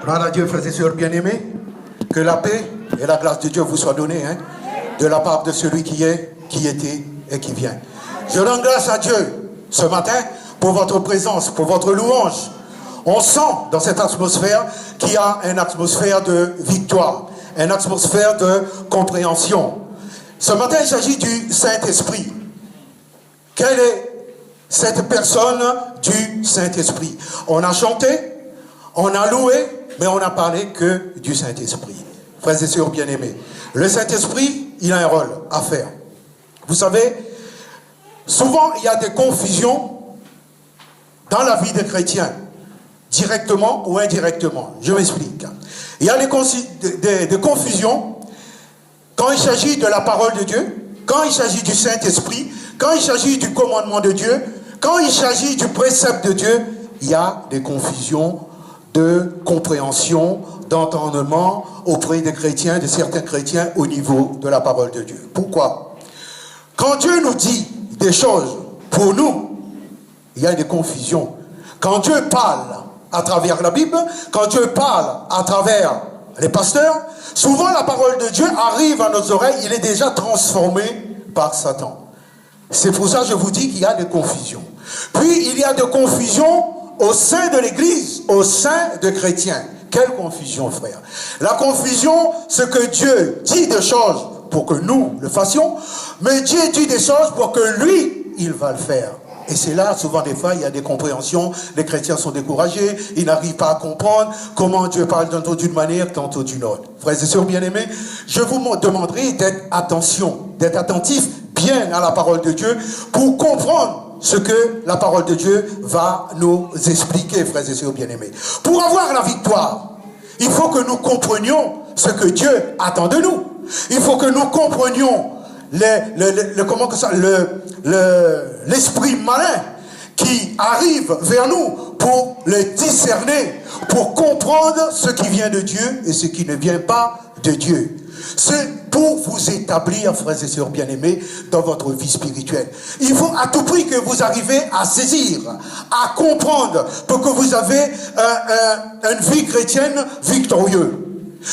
Gloire à Dieu, frères et sœurs bien-aimés. Que la paix et la grâce de Dieu vous soient données, de la part de celui qui est, qui était et qui vient. Je rends grâce à Dieu ce matin pour votre présence, pour votre louange. On sent dans cette atmosphère qu'il y a une atmosphère de victoire, une atmosphère de compréhension. Ce matin, il s'agit du Saint-Esprit. Quelle est cette personne du Saint-Esprit? On a chanté, on a loué, mais on n'a parlé que du Saint-Esprit. Frères et sœurs bien-aimés, le Saint-Esprit, il a un rôle à faire. Vous savez, souvent il y a des confusions dans la vie des chrétiens, directement ou indirectement. Je m'explique. Il y a des confusions quand il s'agit de la parole de Dieu, quand il s'agit du Saint-Esprit, quand il s'agit du commandement de Dieu, quand il s'agit du précepte de Dieu, il y a des confusions de compréhension, d'entendement auprès des chrétiens, de certains chrétiens au niveau de la parole de Dieu. Pourquoi? Quand Dieu nous dit des choses pour nous, il y a des confusions. Quand Dieu parle à travers la Bible, quand Dieu parle à travers les pasteurs, souvent la parole de Dieu arrive à nos oreilles, il est déjà transformé par Satan. C'est pour ça que je vous dis qu'il y a des confusions. Puis il y a des confusions au sein de l'Église, au sein de chrétiens. Quelle confusion, frère? La confusion, c'est que Dieu dit des choses pour que nous le fassions, mais Dieu dit des choses pour que lui, il va le faire. Et c'est là, souvent des fois, il y a des compréhensions, les chrétiens sont découragés, ils n'arrivent pas à comprendre comment Dieu parle tantôt d'une manière, tantôt d'une autre. Frères et sœurs bien-aimés, je vous demanderai d'être attentifs bien à la parole de Dieu pour comprendre ce que la parole de Dieu va nous expliquer, frères et sœurs bien-aimés. Pour avoir la victoire, il faut que nous comprenions ce que Dieu attend de nous. Il faut que nous comprenions l'esprit malin qui arrive vers nous pour le discerner, pour comprendre ce qui vient de Dieu et ce qui ne vient pas de Dieu. C'est pour vous établir, frères et sœurs bien-aimés, dans votre vie spirituelle. Il faut à tout prix que vous arrivez à saisir, à comprendre, pour que vous avez une vie chrétienne victorieuse.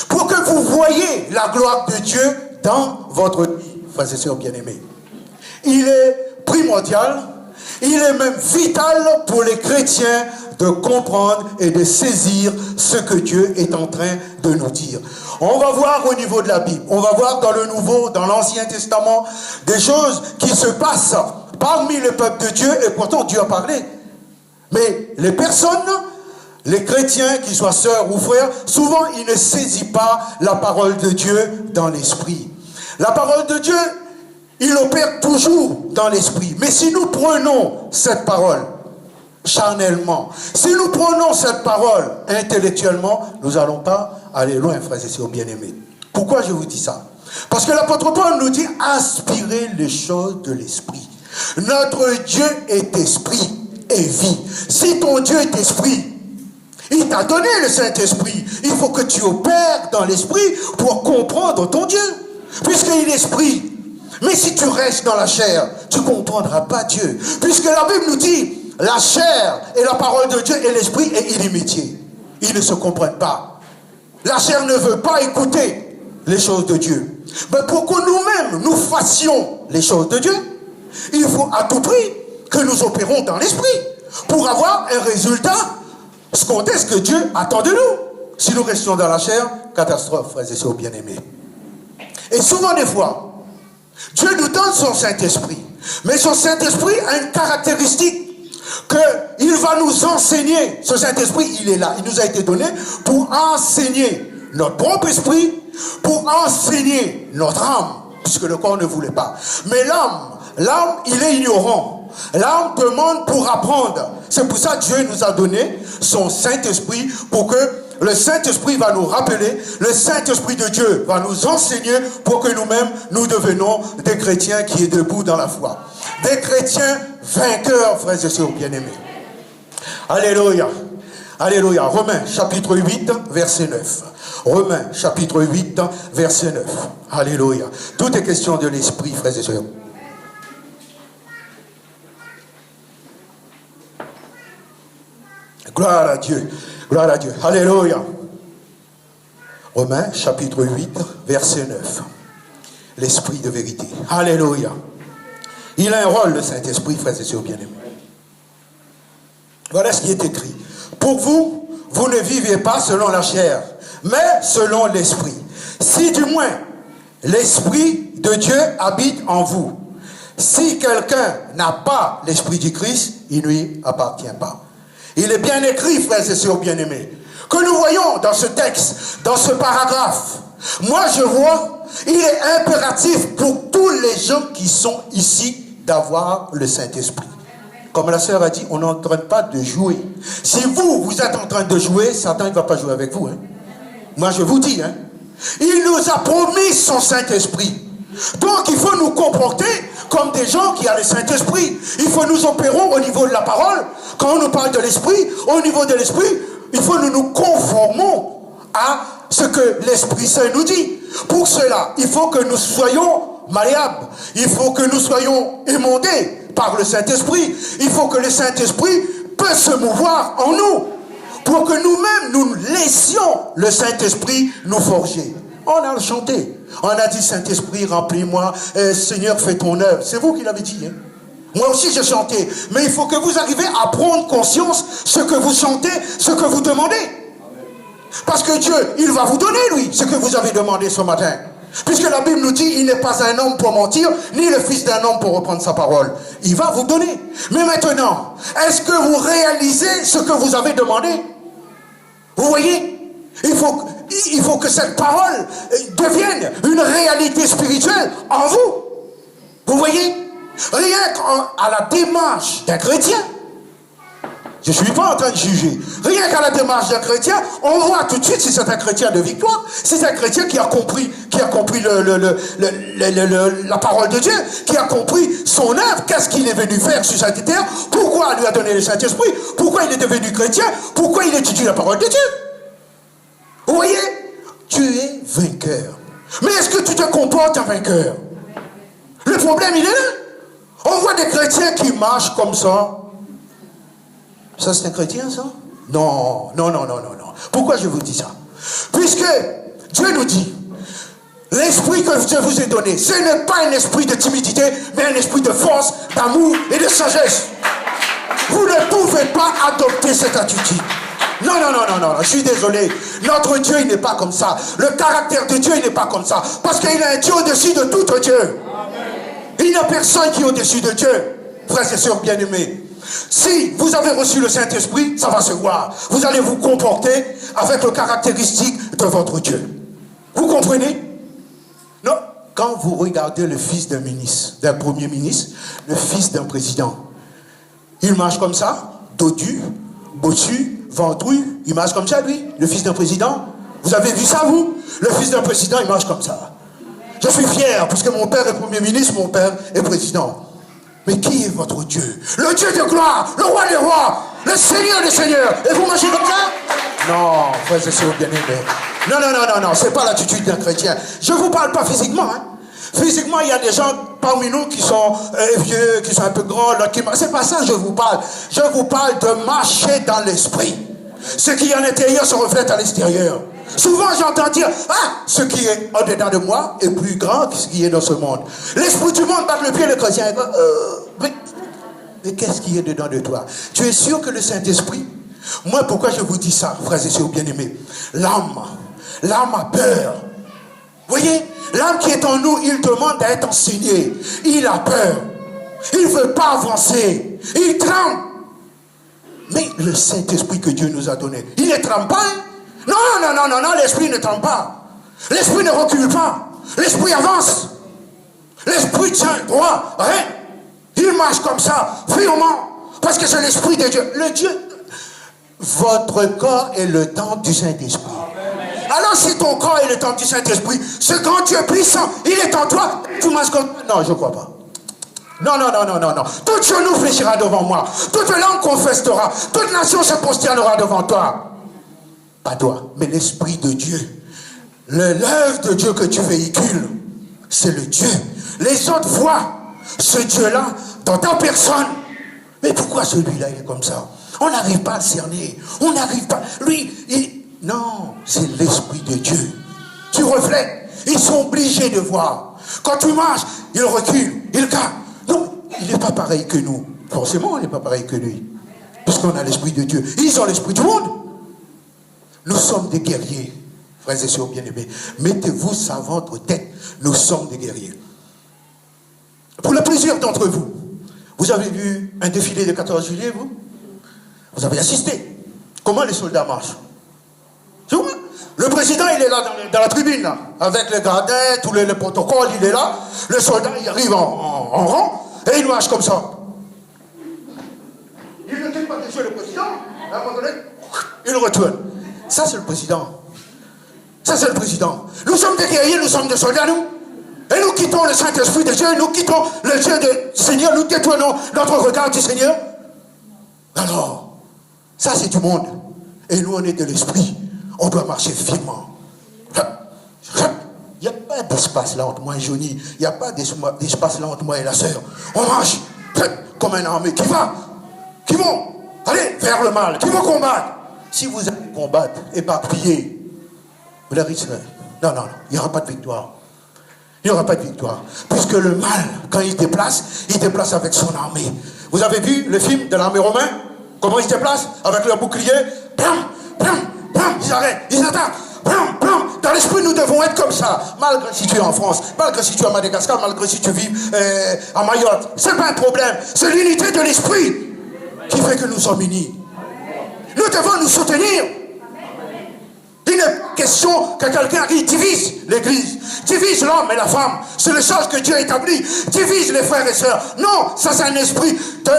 Pour que vous voyez la gloire de Dieu dans votre vie, frères et sœurs bien-aimés. Il est primordial, il est même vital pour les chrétiens de comprendre et de saisir ce que Dieu est en train de nous dire. On va voir au niveau de la Bible, on va voir dans le Nouveau, dans l'Ancien Testament, des choses qui se passent parmi le peuple de Dieu, et pourtant Dieu a parlé. Mais les personnes, les chrétiens, qu'ils soient sœurs ou frères, souvent ils ne saisissent pas la parole de Dieu dans l'esprit. La parole de Dieu, il opère toujours dans l'esprit. Mais si nous prenons cette parole charnellement, si nous prenons cette parole intellectuellement, nous n'allons pas aller loin, frères et sœurs bien-aimés. Pourquoi je vous dis ça? Parce que l'apôtre Paul nous dit aspirer les choses de l'esprit. Notre Dieu est esprit et vie. Si ton Dieu est esprit, il t'a donné le Saint-Esprit. Il faut que tu opères dans l'esprit pour comprendre ton Dieu. Puisqu'il est esprit. Mais si tu restes dans la chair, tu ne comprendras pas Dieu. Puisque la Bible nous dit, la chair et la parole de Dieu et l'esprit est inimitié. Ils ne se comprennent pas. La chair ne veut pas écouter les choses de Dieu. Mais pour que nous-mêmes, nous fassions les choses de Dieu, il faut à tout prix que nous opérons dans l'esprit pour avoir un résultat. Ce que Dieu attend de nous. Si nous restons dans la chair, catastrophe, frères et sœurs bien-aimés. Et souvent des fois, Dieu nous donne son Saint-Esprit. Mais son Saint-Esprit a une caractéristique qu'il va nous enseigner. Ce Saint-Esprit, il est là. Il nous a été donné pour enseigner notre propre esprit, pour enseigner notre âme, puisque le corps ne voulait pas. Mais l'âme, il est ignorant. L'âme demande pour apprendre. C'est pour ça que Dieu nous a donné son Saint-Esprit, pour que le Saint-Esprit va nous rappeler, le Saint-Esprit de Dieu va nous enseigner pour que nous-mêmes, nous devenons des chrétiens qui est debout dans la foi. Des chrétiens vainqueurs, frères et sœurs bien-aimés. Alléluia. Alléluia. Romains, chapitre 8, verset 9. Romains, chapitre 8, verset 9. Alléluia. Tout est question de l'esprit, frères et sœurs. Gloire à Dieu. Gloire à Dieu. Alléluia. Romains chapitre 8, verset 9. L'esprit de vérité. Alléluia. Il a un rôle, le Saint-Esprit, frères et sœurs bien-aimés. Voilà ce qui est écrit. Pour vous, vous ne vivez pas selon la chair, mais selon l'esprit. Si du moins l'esprit de Dieu habite en vous. Si quelqu'un n'a pas l'esprit du Christ, il ne lui appartient pas. Il est bien écrit, frères et sœurs bien-aimés, que nous voyons dans ce texte, dans ce paragraphe. Moi, je vois, il est impératif pour tous les gens qui sont ici d'avoir le Saint-Esprit. Comme la sœur a dit, on n'entraîne pas de jouer. Si vous êtes en train de jouer, Satan ne va pas jouer avec vous. Hein. Moi, je vous dis, hein. Il nous a promis son Saint-Esprit. Donc, il faut nous comporter comme des gens qui ont le Saint-Esprit. Il faut nous opérer au niveau de la parole. Quand on nous parle de l'Esprit, au niveau de l'Esprit, il faut nous conformer à ce que l'Esprit Saint nous dit. Pour cela, il faut que nous soyons malléables. Il faut que nous soyons émondés par le Saint-Esprit. Il faut que le Saint-Esprit puisse se mouvoir en nous. Pour que nous-mêmes, nous laissions le Saint-Esprit nous forger. On a chanté. On a dit, Saint-Esprit, remplis-moi. Seigneur, fais ton œuvre. C'est vous qui l'avez dit. Hein? Moi aussi, j'ai chanté. Mais il faut que vous arriviez à prendre conscience ce que vous chantez, ce que vous demandez. Parce que Dieu, il va vous donner, lui, ce que vous avez demandé ce matin. Puisque la Bible nous dit, il n'est pas un homme pour mentir, ni le fils d'un homme pour reprendre sa parole. Il va vous donner. Mais maintenant, est-ce que vous réalisez ce que vous avez demandé? Vous voyez? Il faut que cette parole devienne une réalité spirituelle en vous. Vous voyez? Rien qu'à la démarche d'un chrétien, je ne suis pas en train de juger. Rien qu'à la démarche d'un chrétien, on voit tout de suite si c'est un chrétien de victoire, si c'est un chrétien qui a compris la parole de Dieu, qui a compris son œuvre, qu'est-ce qu'il est venu faire sur cette terre, pourquoi il lui a donné le Saint-Esprit, pourquoi il est devenu chrétien, pourquoi il étudie la parole de Dieu. Vous voyez? Tu es vainqueur. Mais est-ce que tu te comportes en vainqueur? Le problème, il est là. On voit des chrétiens qui marchent comme ça. Ça, c'est un chrétien, ça? Non. Pourquoi je vous dis ça? Puisque Dieu nous dit, l'esprit que je vous ai donné, ce n'est pas un esprit de timidité, mais un esprit de force, d'amour et de sagesse. Vous ne pouvez pas adopter cette attitude. Non, je suis désolé. Notre Dieu, il n'est pas comme ça. Le caractère de Dieu, il n'est pas comme ça. Parce qu'il a un Dieu au-dessus de tout Dieu. Il n'y a personne qui est au-dessus de Dieu. Frères et sœurs bien-aimés. Si vous avez reçu le Saint-Esprit, ça va se voir. Vous allez vous comporter avec les caractéristiques de votre Dieu. Vous comprenez? Non. Quand vous regardez le fils d'un ministre, d'un premier ministre, le fils d'un président, il marche comme ça, dodu, bossu, ventru, il marche comme ça, lui, le fils d'un président. Vous avez vu ça, vous? Le fils d'un président, il marche comme ça. Je suis fier, parce que mon père est premier ministre, mon père est président. Mais qui est votre Dieu? Le Dieu de gloire, le roi des rois, le Seigneur des seigneurs. Et vous marchez comme ça? Non, frères et sœurs bien-aimés. Non, c'est pas l'attitude d'un chrétien. Je ne vous parle pas physiquement. Hein. Physiquement, il y a des gens parmi nous qui sont vieux, qui sont un peu grands. C'est pas ça que je vous parle. Je vous parle de marcher dans l'esprit. Ce qui est à l'intérieur se reflète à l'extérieur. Souvent j'entends dire, ce qui est en dedans de moi est plus grand que ce qui est dans ce monde. L'esprit du monde bat le pied, le chrétien. Mais qu'est-ce qui est dedans de toi? Tu es sûr que le Saint-Esprit? Moi, pourquoi je vous dis ça, frères et sœurs bien-aimés? L'âme a peur. Vous voyez? L'âme qui est en nous, il demande à être enseigné. Il a peur. Il ne veut pas avancer. Il tremble. Mais le Saint-Esprit que Dieu nous a donné, il ne tremble pas. Hein? Non, l'esprit ne tremble pas. L'esprit ne recule pas. L'esprit avance. L'esprit tient droit. Rien. Il marche comme ça, firmement. Parce que c'est l'esprit de Dieu. Le Dieu. Votre corps est le temple du Saint-Esprit. Alors si ton corps est le temple du Saint-Esprit, ce grand Dieu puissant, il est en toi. Tu marches comme... Non, je ne crois pas. Non. Tout genou fléchira devant moi. Toute langue confessera. Toute nation se prosternera devant toi. Pas toi, mais l'Esprit de Dieu. L'œuvre de Dieu que tu véhicules, c'est le Dieu. Les autres voient ce Dieu-là dans ta personne. Mais pourquoi celui-là, il est comme ça? On n'arrive pas à le cerner. On n'arrive pas... Non, c'est l'Esprit de Dieu. Ils sont obligés de voir. Quand tu marches, il recule, il calme. Non, il n'est pas pareil que nous. Forcément, il n'est pas pareil que lui. Puisqu'on a l'Esprit de Dieu. Ils ont l'Esprit du monde. Nous sommes des guerriers. Frères et sœurs bien-aimés, mettez-vous ça à votre tête. Nous sommes des guerriers. Pour le plaisir d'entre vous, vous avez vu un défilé de 14 juillet, vous? Vous avez assisté. Comment les soldats marchent? C'est vrai? Le président, il est là dans la tribune, là, avec les gradins, tous les protocoles, il est là. Le soldat, il arrive en rang, et il marche comme ça. Il ne tient pas des yeux le président, à un moment donné, il retourne. Ça, c'est le président. Ça, c'est le président. Nous sommes des guerriers, nous sommes des soldats, nous. Et nous quittons le Saint-Esprit de Dieu, nous quittons le Dieu du Seigneur, nous détournons notre regard du Seigneur. Alors, ça, c'est du monde. Et nous, on est de l'esprit. On doit marcher vivement. Il n'y a pas d'espace là entre moi et Johnny. Il n'y a pas d'espace là entre moi et la sœur. On marche comme un armée qui va, qui vont aller vers le mal, qui vont combattre. Si vous allez combattre, éparpiller, vous allez non, il n'y aura pas de victoire. Il n'y aura pas de victoire. Puisque le mal, quand il déplace avec son armée. Vous avez vu le film de l'armée romaine? Comment ils se déplacent? Avec leur bouclier. Blam, blam, blam, ils arrêtent, ils attaquent. Blam, blam. Dans l'esprit, nous devons être comme ça. Malgré si tu es en France, malgré si tu es à Madagascar, malgré si tu vis à Mayotte. Ce n'est pas un problème. C'est l'unité de l'esprit qui fait que nous sommes unis. Nous devons nous soutenir. Il n'est pas question que quelqu'un qui divise l'église, divise l'homme et la femme. C'est les choses que Dieu a établies. Divise les frères et sœurs. Non, ça c'est un esprit de...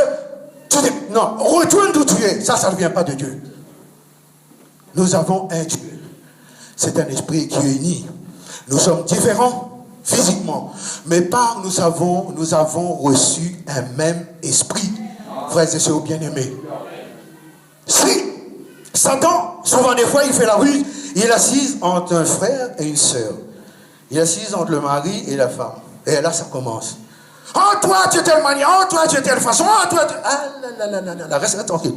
Non, retourne d'où tu es. Ça ne vient pas de Dieu. Nous avons un Dieu. C'est un esprit qui unit. Nous sommes différents physiquement. Mais par nous avons reçu un même esprit. Frères et sœurs bien-aimés. Si Satan, souvent des fois, il fait la ruse. Il est assis entre un frère et une sœur. Il est assis entre le mari et la femme. Et là, ça commence. Oh, toi, tu es telle manière. Oh, toi, tu es telle façon. Oh, toi, tu... Ah, là, reste tranquille.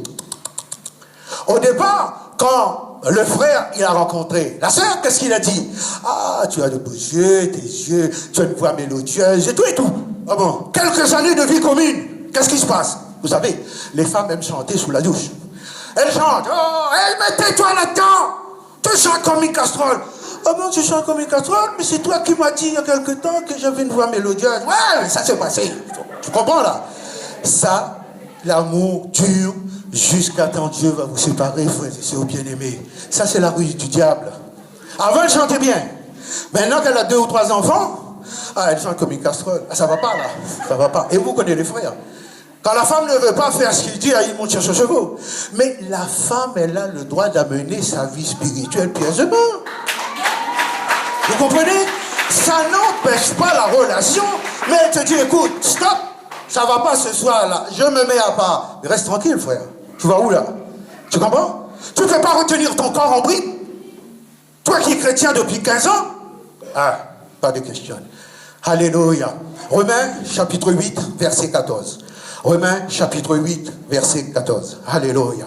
Au départ, quand le frère, il a rencontré la sœur, qu'est-ce qu'il a dit? Ah, tu as de beaux yeux, tes yeux, tu as une voix mélodieuse, et tout et tout. Ah bon? Quelques années de vie commune. Qu'est-ce qui se passe? Vous savez, les femmes aiment chanter sous la douche. Elles chantent. Oh, mettez-toi là-dedans. Tu chantes comme une casserole. Ah bon, tu chantes comme une casserole? Mais c'est toi qui m'as dit il y a quelque temps que j'avais une voix mélodieuse. Ouais, ça s'est passé. Tu comprends là? Ça, l'amour dure jusqu'à quand Dieu va vous séparer, frères et sœurs bien-aimés. Ça, c'est la ruse du diable. Avant, elle chantait bien. Maintenant qu'elle a 2 ou 3 enfants, elle chante comme une casserole. Ah, ça va pas là. Ça va pas. Et vous connaissez les frères. Quand la femme ne veut pas faire ce qu'il dit, il monte sur ce chevaux. Mais la femme, elle a le droit d'amener sa vie spirituelle pieusement. Vous comprenez? Ça n'empêche pas la relation. Mais elle te dit, écoute, stop, ça va pas ce soir-là. Je me mets à part. Mais reste tranquille, frère. Tu vas où là? Tu comprends? Tu ne peux pas retenir ton corps en bride? Toi qui es chrétien depuis 15 ans? Ah, pas de question. Alléluia. Romains, chapitre 8, verset 14. Romains, chapitre 8, verset 14. Alléluia.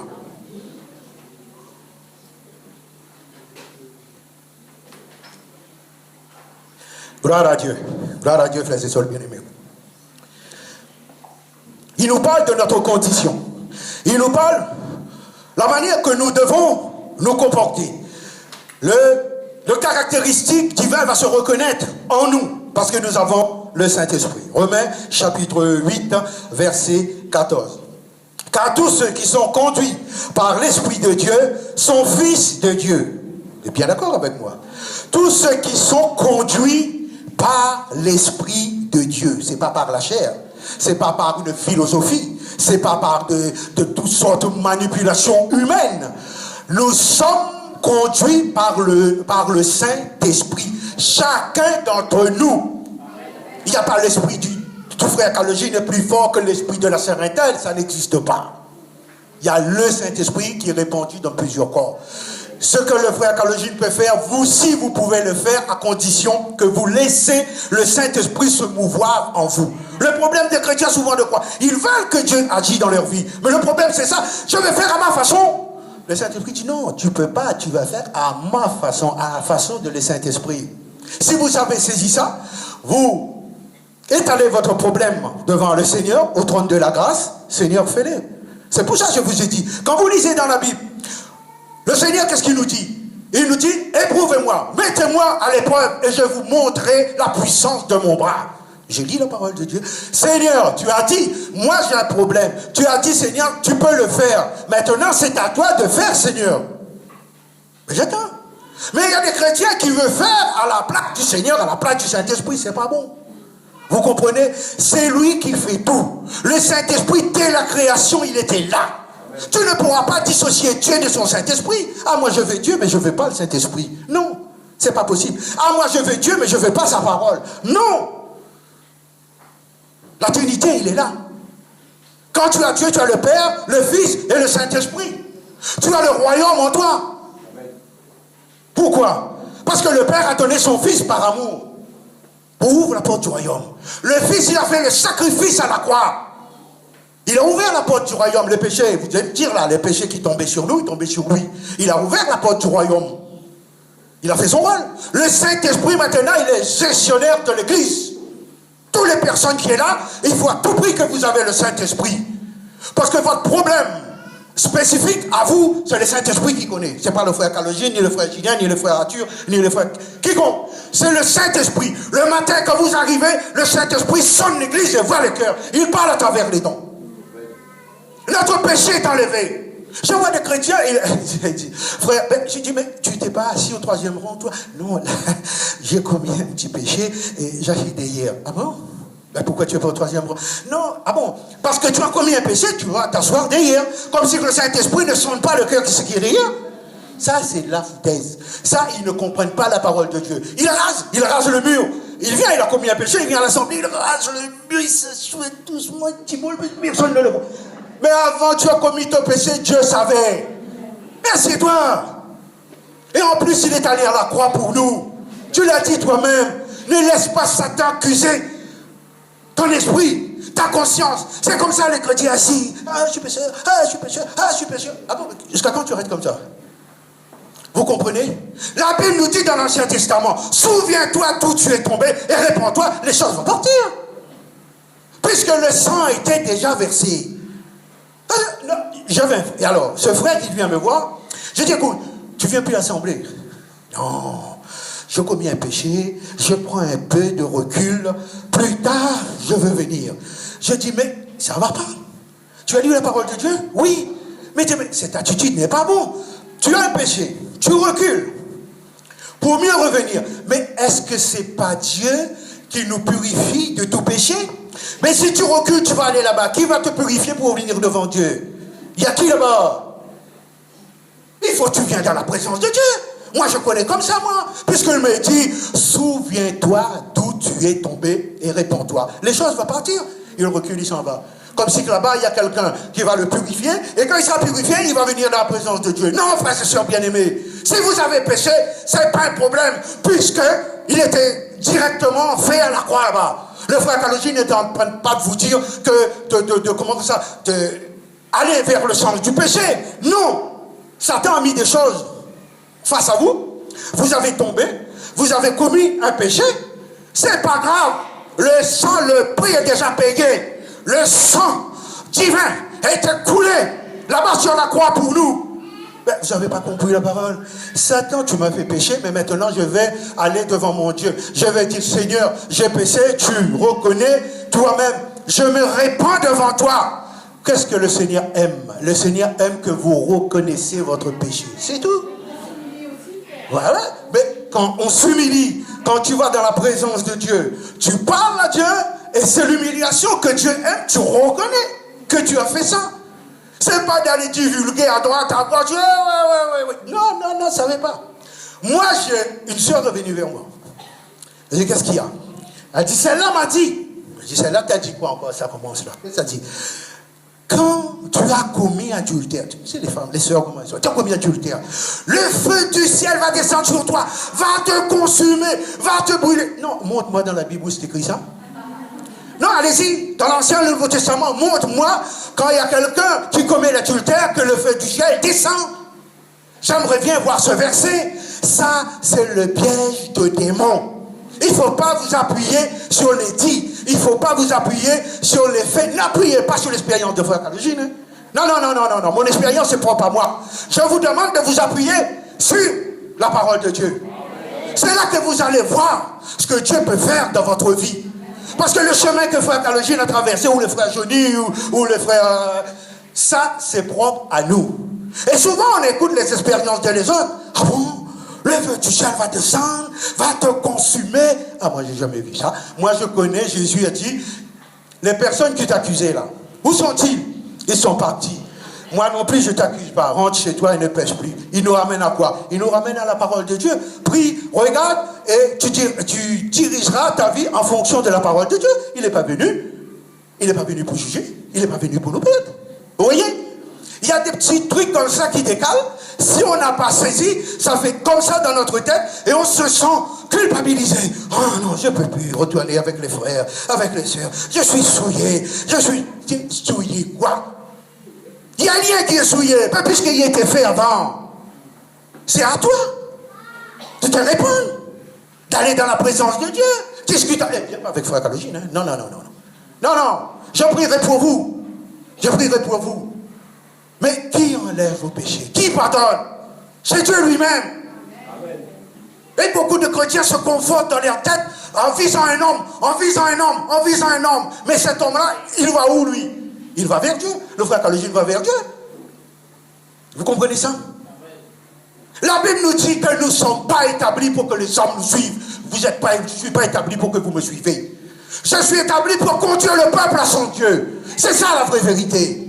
Gloire à Dieu. Gloire à Dieu, frères et sœurs bien-aimés. Il nous parle de notre condition. Il nous parle de la manière que nous devons nous comporter. Le caractéristique divin va se reconnaître en nous, parce que nous avons le Saint-Esprit. Romains, chapitre 8, verset 14. Car tous ceux qui sont conduits par l'Esprit de Dieu sont fils de Dieu. Vous êtes bien d'accord avec moi? Tous ceux qui sont conduits par l'Esprit de Dieu. C'est pas par la chair. C'est pas par une philosophie. C'est pas par de toutes sortes de manipulations humaines. Nous sommes conduits par le Saint-Esprit. Chacun d'entre nous. Il n'y a pas l'esprit du frère Kalogi n'est plus fort que l'esprit de la sœur Intel, ça n'existe pas. Il y a le Saint-Esprit qui est répandu dans plusieurs corps. Ce que le frère Kalogi peut faire, vous aussi vous pouvez le faire à condition que vous laissez le Saint-Esprit se mouvoir en vous. Le problème des chrétiens souvent de quoi? Ils veulent que Dieu agisse dans leur vie. Mais le problème c'est ça, je vais faire à ma façon. Le Saint-Esprit dit non, tu ne peux pas, tu vas faire à ma façon, à la façon de le Saint-Esprit. Si vous avez saisi ça, vous étalez votre problème devant le Seigneur, au trône de la grâce. Seigneur, fais-le. C'est pour ça que je vous ai dit, quand vous lisez dans la Bible, le Seigneur, qu'est-ce qu'il nous dit? Il nous dit, éprouvez-moi, mettez-moi à l'épreuve et je vous montrerai la puissance de mon bras. Je lis la parole de Dieu. Seigneur, tu as dit, moi j'ai un problème. Tu as dit, Seigneur, tu peux le faire. Maintenant, c'est à toi de faire, Seigneur. Mais j'attends. Mais il y a des chrétiens qui veulent faire à la place du Seigneur, à la place du Saint-Esprit, c'est pas bon. Vous comprenez? C'est lui qui fait tout. Le Saint-Esprit, dès la création, il était là. Tu ne pourras pas dissocier Dieu de son Saint-Esprit. Ah, moi je veux Dieu, mais je ne veux pas le Saint-Esprit. Non, c'est pas possible. Ah, moi je veux Dieu, mais je ne veux pas sa parole. Non. La Trinité, il est là. Quand tu as Dieu, tu as le Père, le Fils et le Saint-Esprit. Tu as le royaume en toi. Pourquoi? Parce que le Père a donné son Fils par amour. Ouvre la porte du royaume. Le Fils, il a fait le sacrifice à la croix. Il a ouvert la porte du royaume. Les péchés, vous devez me dire là, les péchés qui tombaient sur nous, ils tombaient sur lui. Il a ouvert la porte du royaume. Il a fait son rôle. Le Saint-Esprit, maintenant, il est gestionnaire de l'Église. Toutes les personnes qui sont là, il faut à tout prix que vous avez le Saint-Esprit. Parce que votre problème spécifique à vous, c'est le Saint-Esprit qui connaît. Ce n'est pas le frère Calogine, ni le frère Julien, ni le frère Arthur, ni le frère... Quiconque. C'est le Saint-Esprit. Le matin, quand vous arrivez, le Saint-Esprit sonne l'église et voit le cœur. Il parle à travers les dons. Notre péché est enlevé. Je vois des chrétiens, il dit, frère, je dis, mais tu t'es pas assis au 3e rang, toi? Non, j'ai commis un petit péché et j'ai acheté hier. Ah bon? Ben pourquoi tu n'es pas au 3e rang? Non, ah bon? Parce que tu as commis un péché, tu vas t'asseoir derrière. Comme si le Saint-Esprit ne sonne pas le cœur qui est derrière. Ça, c'est la foutaise. Ça, ils ne comprennent pas la parole de Dieu. Il rase le mur. Il vient, il a commis un péché, il vient à l'assemblée, il rase le mur, il se souhaite doucement, petit boule, personne ne le voit. Mais avant tu as commis ton péché, Dieu savait. Merci toi. Et en plus, il est allé à la croix pour nous. Tu l'as dit toi-même. Ne laisse pas Satan accuser ton esprit, ta conscience. C'est comme ça les chrétiens assis. Ah, je suis pécheur, ah, je suis pécheur, ah, je suis pécheur. Ah bon, jusqu'à quand tu restes comme ça? Vous comprenez? La Bible nous dit dans l'Ancien Testament, souviens-toi d'où tu es tombé et répands-toi, les choses vont partir. Puisque le sang était déjà versé. Et alors, ce frère qui vient me voir, je dis, écoute, tu viens plus à l'assemblée. Non, j'ai commis un péché, je prends un peu de recul, plus tard, je veux venir. Je dis, mais ça ne va pas. Tu as lu la parole de Dieu? Oui. Mais cette attitude n'est pas bonne. Tu as un péché, tu recules pour mieux revenir. Mais est-ce que ce n'est pas Dieu qui nous purifie de tout péché? Mais si tu recules, tu vas aller là-bas. Qui va te purifier pour venir devant Dieu? Il y a qui là-bas? Il faut que tu viennes dans la présence de Dieu. Moi, je connais comme ça, moi. Puisqu'il me dit, souviens-toi d'où tu es tombé et réponds-toi. Les choses vont partir. Il recule, il s'en va. Comme si là-bas, il y a quelqu'un qui va le purifier. Et quand il sera purifié, il va venir dans la présence de Dieu. Non, frères et sœurs bien-aimés. Si vous avez péché, ce n'est pas un problème. Puisqu'il était directement fait à la croix là-bas. Le frère Calogine n'était en train pas de vous dire que, comment ça, aller vers le sens du péché. Non. Satan a mis des choses face à vous. Vous avez tombé. Vous avez commis un péché. C'est pas grave. Le sang, le prix est déjà payé. Le sang divin est coulé là-bas sur la croix pour nous. Mais vous n'avez pas compris la parole. Satan, tu m'as fait pécher, mais maintenant je vais aller devant mon Dieu. Je vais dire, Seigneur, j'ai péché, tu reconnais toi-même. Je me répands devant toi. Qu'est-ce que le Seigneur aime? Le Seigneur aime que vous reconnaissiez votre péché. C'est tout. Voilà. Mais quand on s'humilie, quand tu vas dans la présence de Dieu, tu parles à Dieu, et c'est l'humiliation que Dieu aime. Tu reconnais que tu as fait ça. C'est pas d'aller divulguer à droite, à gauche. Ouais. Non, ça ne va pas. Moi, j'ai une soeur venue vers moi. Je dis, qu'est-ce qu'il y a? Elle dit, celle-là m'a dit. Je dis, celle-là t'a dit quoi encore? Ça commence là. Ça dit, quand tu as commis adultère, c'est les femmes, les sœurs, comment elles sont, tu as commis adultère, le feu du ciel va descendre sur toi, va te consumer, va te brûler. Non, montre-moi dans la Bible où c'est écrit ça. Non, allez-y, dans l'Ancien et le Nouveau Testament, montre-moi quand il y a quelqu'un qui commet l'adultère que le feu du ciel descend. J'aimerais bien voir ce verset. Ça, c'est le piège de démons. Il ne faut pas vous appuyer sur les dits. Il ne faut pas vous appuyer sur les faits. N'appuyez pas sur l'expérience de frère Calogine. Hein? Non. Mon expérience est propre à moi. Je vous demande de vous appuyer sur la parole de Dieu. C'est là que vous allez voir ce que Dieu peut faire dans votre vie. Parce que le chemin que frère Calogine a traversé, ou le frère Johnny, ou le frère... ça, c'est propre à nous. Et souvent, on écoute les expériences des autres. Ah bon? Le feu du ciel va descendre, va te consumer. Ah, moi, j'ai jamais vu ça. Moi, je connais, Jésus a dit, les personnes qui t'accusaient là, où sont-ils? Ils sont partis. Moi non plus, je ne t'accuse pas. Rentre chez toi et ne pêche plus. Il nous ramène à quoi? Il nous ramène à la parole de Dieu. Prie, regarde, et tu dirigeras ta vie en fonction de la parole de Dieu. Il n'est pas venu. Il n'est pas venu pour juger. Il n'est pas venu pour nous perdre. Vous voyez? Il y a des petits trucs comme ça qui décalent. Si on n'a pas saisi, ça fait comme ça dans notre tête et on se sent culpabilisé. Oh non, je ne peux plus retourner avec les frères, avec les sœurs. Je suis souillé. Je suis souillé quoi? Il n'y a rien qui est souillé, pas puisqu'il a été fait avant. C'est à toi de te répondre, d'aller dans la présence de Dieu. Discute avec frère Calogine. Hein? Non. Non, je prierai pour vous. Je prierai pour vous. Mais qui enlève vos péchés? Qui pardonne? C'est Dieu lui-même. Amen. Et beaucoup de chrétiens se confortent dans leur tête en visant un homme. Mais cet homme-là, il va où lui? Il va vers Dieu. Le frère Calogine va vers Dieu. Vous comprenez ça? Amen. La Bible nous dit que nous ne sommes pas établis pour que les hommes nous suivent. Je ne suis pas établi pour que vous me suivez. Je suis établi pour conduire le peuple à son Dieu. C'est ça la vraie vérité.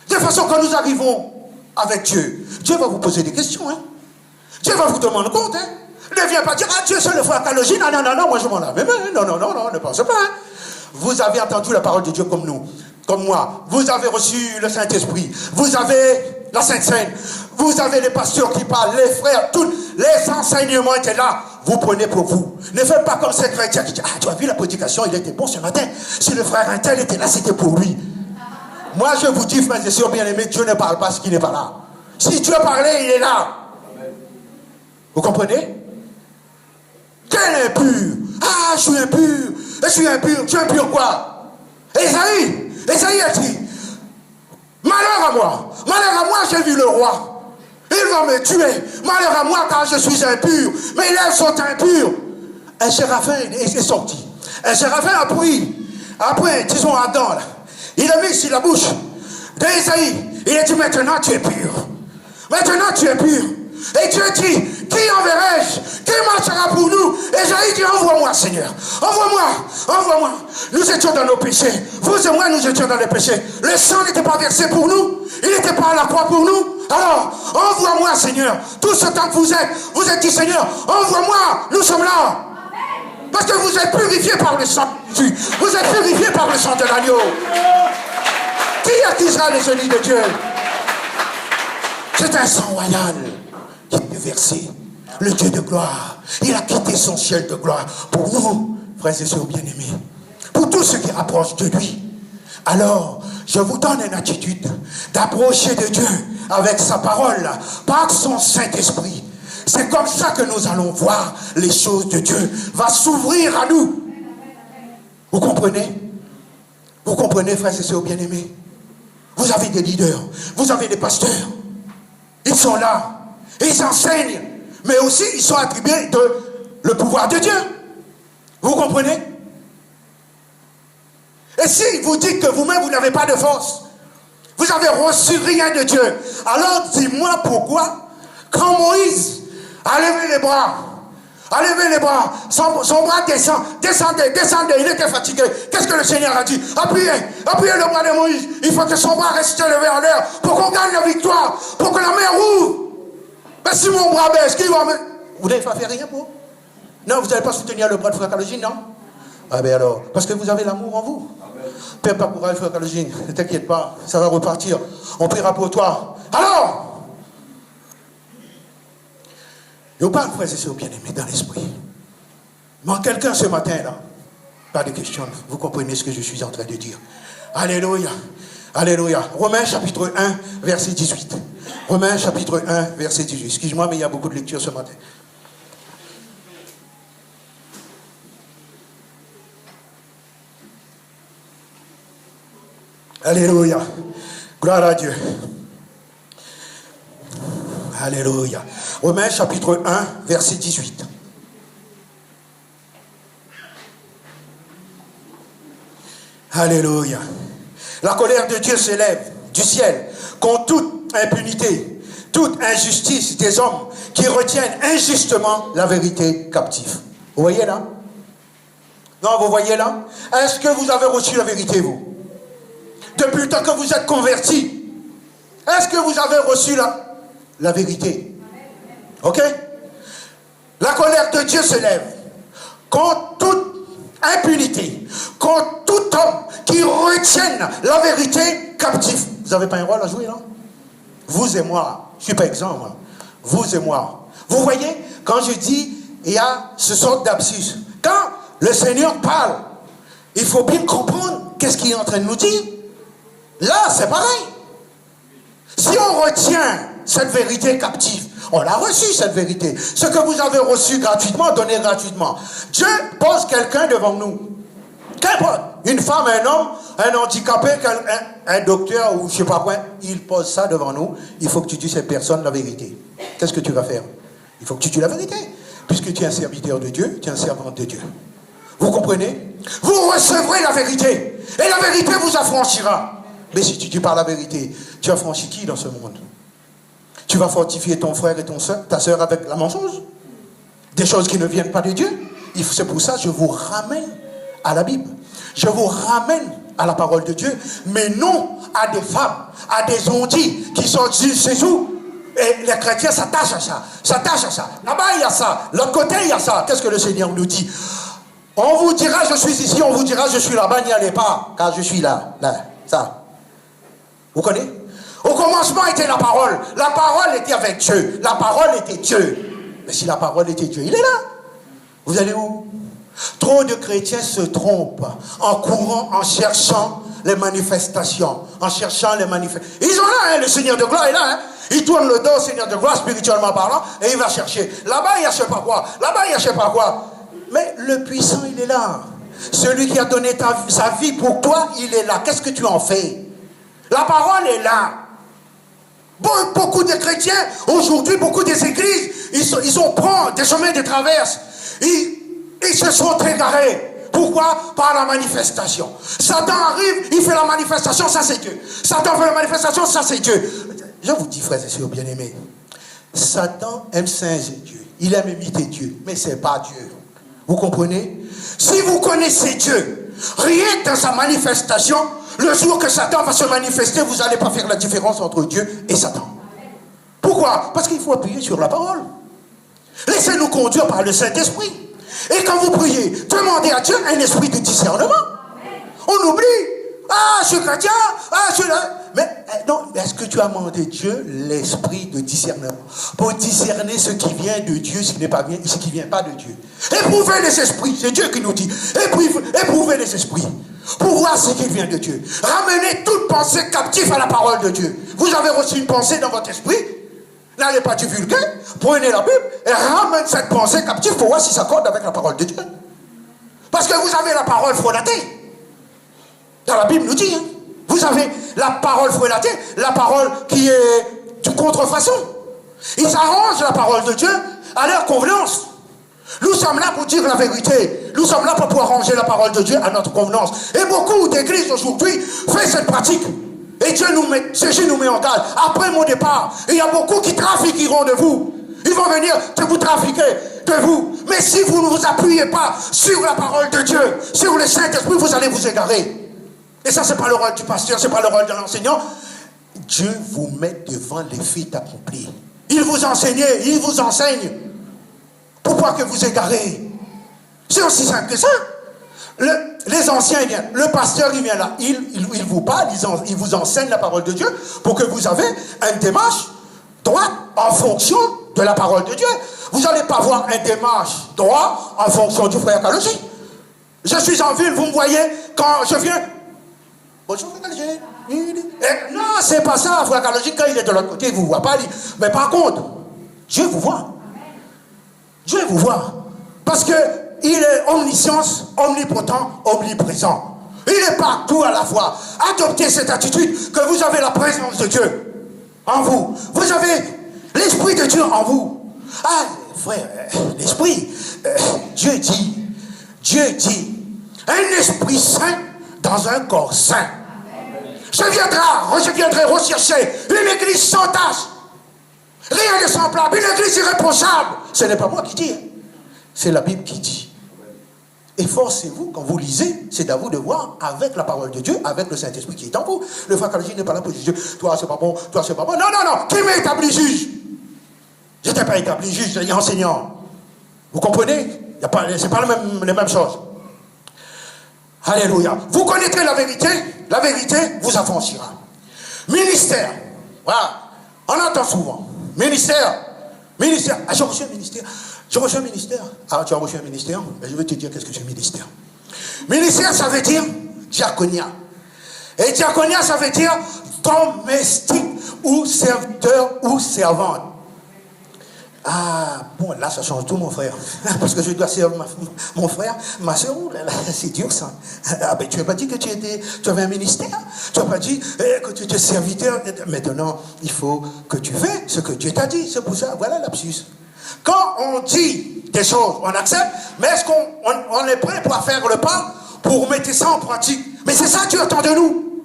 De façon que nous arrivons avec Dieu. Dieu va vous poser des questions. Hein? Dieu va vous demander compte. Hein? Ne viens pas dire, ah Dieu c'est le frère Calogine. Non, moi je m'en lave. Non, ne pensez pas. Hein? Vous avez entendu la parole de Dieu comme nous, comme moi. Vous avez reçu le Saint-Esprit. Vous avez la Sainte Seine. Vous avez les pasteurs qui parlent, les frères, tous les enseignements étaient là. Vous prenez pour vous. Ne faites pas comme ces chrétiens qui disent, ah tu as vu la prédication, il était bon ce matin. Si le frère Intel était là, c'était pour lui. Moi, je vous dis, frères et sœurs bien-aimés, Dieu ne parle pas ce qui n'est pas là. Si Dieu parlait, il est là. Amen. Vous comprenez? Quel impur? Ah, je suis impur. Tu es impur quoi? Ésaïe a dit, malheur à moi, j'ai vu le roi. Il va me tuer. Malheur à moi, car je suis impur. Mais elles sont impures. Un séraphin est sorti. Un séraphin a pris, disons, Adam, là. Il a mis sur la bouche d'Ésaïe. Il a dit, maintenant tu es pur. Et Dieu dit, qui enverrai-je? Qui marchera pour nous? Ésaïe dit, envoie-moi Seigneur. Envoie-moi. Nous étions dans nos péchés. Vous et moi, nous étions dans les péchés. Le sang n'était pas versé pour nous. Il n'était pas à la croix pour nous. Alors, envoie-moi Seigneur. Tout ce temps que vous êtes dit, Seigneur, envoie-moi. Nous sommes là. Parce que vous êtes purifiés par le sang de Jésus. Vous êtes purifiés par le sang de l'agneau. Qui accusera les ennemis de Dieu? C'est un sang royal qui est versé. Le Dieu de gloire. Il a quitté son ciel de gloire pour nous, frères et sœurs bien-aimés. Pour tous ceux qui rapprochent de lui. Alors, je vous donne une attitude d'approcher de Dieu avec sa parole, par son Saint-Esprit. C'est comme ça que nous allons voir les choses de Dieu. Va s'ouvrir à nous. Vous comprenez? Vous comprenez, frères et sœurs bien-aimés? Vous avez des leaders. Vous avez des pasteurs. Ils sont là. Ils enseignent. Mais aussi, ils sont attribués le pouvoir de Dieu. Vous comprenez? Et si vous dites que vous-même, vous n'avez pas de force, vous n'avez reçu rien de Dieu, alors dis-moi pourquoi, quand Moïse a levé les bras, son bras descendait, il était fatigué. Qu'est-ce que le Seigneur a dit? Appuyez le bras de Moïse. Il faut que son bras reste levé en l'air pour qu'on gagne la victoire, pour que la mer ouvre. Mais si mon bras baisse, qui va me... Vous n'avez pas fait rien pour? Non, vous n'allez pas soutenir le bras de frère Calogine, non? Ah ben alors, parce que vous avez l'amour en vous. Père, pas courage, frère Calogine, ne t'inquiète pas, ça va repartir. On priera pour toi. Alors, je parle, frères et sœurs bien-aimés, dans l'esprit. Mais quelqu'un ce matin-là, pas de questions, vous comprenez ce que je suis en train de dire. Alléluia, alléluia. Romains chapitre 1, verset 18. Romains chapitre 1, verset 18. Excuse-moi, mais il y a beaucoup de lectures ce matin. Alléluia. Gloire à Dieu. Alléluia. Romains chapitre 1, verset 18. Alléluia. La colère de Dieu s'élève du ciel contre toute impunité, toute injustice des hommes qui retiennent injustement la vérité captive. Vous voyez là? Non, vous voyez là? Est-ce que vous avez reçu la vérité, vous? Depuis le temps que vous êtes convertis, est-ce que vous avez reçu la vérité? Ok? La colère de Dieu s'élève contre toute impunité, contre tout homme qui retienne la vérité captive. Vous n'avez pas un rôle à jouer là? Vous et moi, je ne suis pas exempt, moi. Vous et moi. Vous voyez, quand je dis, il y a ce sort d'absus. Quand le Seigneur parle, il faut bien comprendre qu'est-ce qu'il est en train de nous dire. Là, c'est pareil. Si on retient cette vérité captive, on l'a reçu cette vérité. Ce que vous avez reçu gratuitement, donnez gratuitement. Dieu pose quelqu'un devant nous. Qu'importe. Une femme, un homme, un handicapé, un docteur ou je ne sais pas quoi, il pose ça devant nous. Il faut que tu dises à cette personne la vérité. Qu'est-ce que tu vas faire? Il faut que tu dises la vérité. Puisque tu es un serviteur de Dieu, tu es un servant de Dieu. Vous comprenez? Vous recevrez la vérité. Et la vérité vous affranchira. Mais si tu dis pas la vérité, tu affranchis qui dans ce monde? Tu vas fortifier ton frère et ta soeur avec la mensonge? Des choses qui ne viennent pas de Dieu? C'est pour ça que je vous ramène à la Bible. Je vous ramène à la parole de Dieu, mais non à des femmes, à des ondits qui sont chez nous. Et les chrétiens s'attachent à ça, s'attachent à ça. Là-bas, il y a ça. L'autre côté, il y a ça. Qu'est-ce que le Seigneur nous dit? On vous dira, je suis ici, on vous dira, je suis là-bas, n'y allez pas, car je suis là, ça. Vous connaissez? Au commencement était la parole. La parole était avec Dieu. La parole était Dieu. Mais si la parole était Dieu, il est là. Vous allez où? Trop de chrétiens se trompent en courant, en cherchant les manifestations. En cherchant les manifestations. Ils sont là, hein, le Seigneur de gloire est là. Hein. Il tourne le dos au Seigneur de gloire, spirituellement parlant, et il va chercher. Là-bas, il y a je ne sais pas quoi. Là-bas, il y a je ne sais pas quoi. Mais le puissant, il est là. Celui qui a donné sa vie pour toi, il est là. Qu'est-ce que tu en fais? La parole est là. Beaucoup de chrétiens, aujourd'hui, beaucoup des églises, ils ont pris des chemins de traverse. Ils se sont égarés. Pourquoi? Par la manifestation. Satan arrive, il fait la manifestation, ça c'est Dieu. Satan fait la manifestation, ça c'est Dieu. Je vous dis, frères et sœurs bien-aimés, Satan aime singer Dieu. Il aime imiter Dieu, mais ce n'est pas Dieu. Vous comprenez? Si vous connaissez Dieu, rien que dans sa manifestation, le jour que Satan va se manifester, vous n'allez pas faire la différence entre Dieu et Satan. Pourquoi? Parce qu'il faut appuyer sur la parole. Laissez-nous conduire par le Saint-Esprit. Et quand vous priez, demandez à Dieu un esprit de discernement. On oublie. Ah, je suis chrétien. Ah, je suis là. Mais non, est-ce que tu as demandé Dieu l'esprit de discernement pour discerner ce qui vient de Dieu, ce qui n'est pas bien, ce qui ne vient pas de Dieu? Éprouvez les esprits, c'est Dieu qui nous dit. Éprouvez les esprits pour voir ce qui vient de Dieu. Ramenez toute pensée captive à la parole de Dieu. Vous avez reçu une pensée dans votre esprit, n'allez pas divulguer, prenez la Bible et ramenez cette pensée captive pour voir si ça s'accorde avec la parole de Dieu. Parce que vous avez la parole frelatée. Dans la Bible nous dit, hein, vous avez la parole frelatée, la parole qui est de contrefaçon. Ils arrangent la parole de Dieu à leur convenance. Nous sommes là pour dire la vérité. Nous sommes là pour pouvoir ranger la parole de Dieu à notre convenance. Et beaucoup d'églises aujourd'hui font cette pratique. Et Dieu Jésus nous met en garde. Après mon départ, il y a beaucoup qui trafiqueront de vous. Ils vont venir vous trafiquer de vous. Mais si vous ne vous appuyez pas sur la parole de Dieu, sur le Saint-Esprit, vous allez vous égarer. Et ça, ce n'est pas le rôle du pasteur, ce n'est pas le rôle de l'enseignant. Dieu vous met devant les faits accomplis. Il vous enseigne. Pourquoi que vous égarez? C'est aussi simple que ça. Les anciens, ils viennent. Le pasteur, il vient là. Il vous parle, il vous enseigne la parole de Dieu pour que vous avez une démarche droite en fonction de la parole de Dieu. Vous n'allez pas avoir une démarche droite en fonction du frère Kaloji. Je suis en ville, vous me voyez, quand je viens... Bonjour, frère Kaloji. Non, c'est pas ça, frère Kaloji, quand il est de l'autre côté, il ne vous voit pas. Mais par contre, Dieu vous voit. Dieu vous voit. Parce qu'il est omniscience, omnipotent, omniprésent. Il est partout à la fois. Adoptez cette attitude que vous avez la présence de Dieu en vous. Vous avez l'Esprit de Dieu en vous. Ah, frère, l'Esprit, Dieu dit, un Esprit saint dans un corps saint. Je viendrai rechercher une église sans tache. Rien de semblable, une église irréprochable. Ce n'est pas moi qui dis, c'est la Bible qui dit. Efforcez-vous, quand vous lisez, c'est à vous de voir avec la parole de Dieu, avec le Saint-Esprit qui est en vous. Le frère Kalajine n'est pas là pour juger. Toi, c'est pas bon, toi, c'est pas bon. Non, non, non. Qui m'a établi juge? Je n'étais pas établi juge, j'ai enseignant. Vous comprenez? C'est pas les mêmes choses. Alléluia. Vous connaîtrez la vérité vous affranchira. Ministère. Voilà. On entend souvent. Ministère. Ah, j'ai reçu un ministère. J'ai reçu un ministère. Ah, tu as reçu un ministère? Mais je vais te dire qu'est-ce que c'est ministère. Ministère, ça veut dire diaconia. Et diaconia, ça veut dire domestique ou serviteur ou servante. Ah, bon, là, ça change tout, mon frère. Parce que je dois servir mon frère, ma soeur. C'est dur, ça. Ah, ben, tu n'as pas dit que tu avais un ministère. Tu n'as pas dit que tu étais serviteur. Maintenant, il faut que tu fais ce que Dieu t'a dit. C'est pour ça, voilà l'absus. Quand on dit des choses, on accepte, mais est-ce qu'on est prêt pour faire le pas pour mettre ça en pratique? Mais c'est ça que Dieu attend de nous.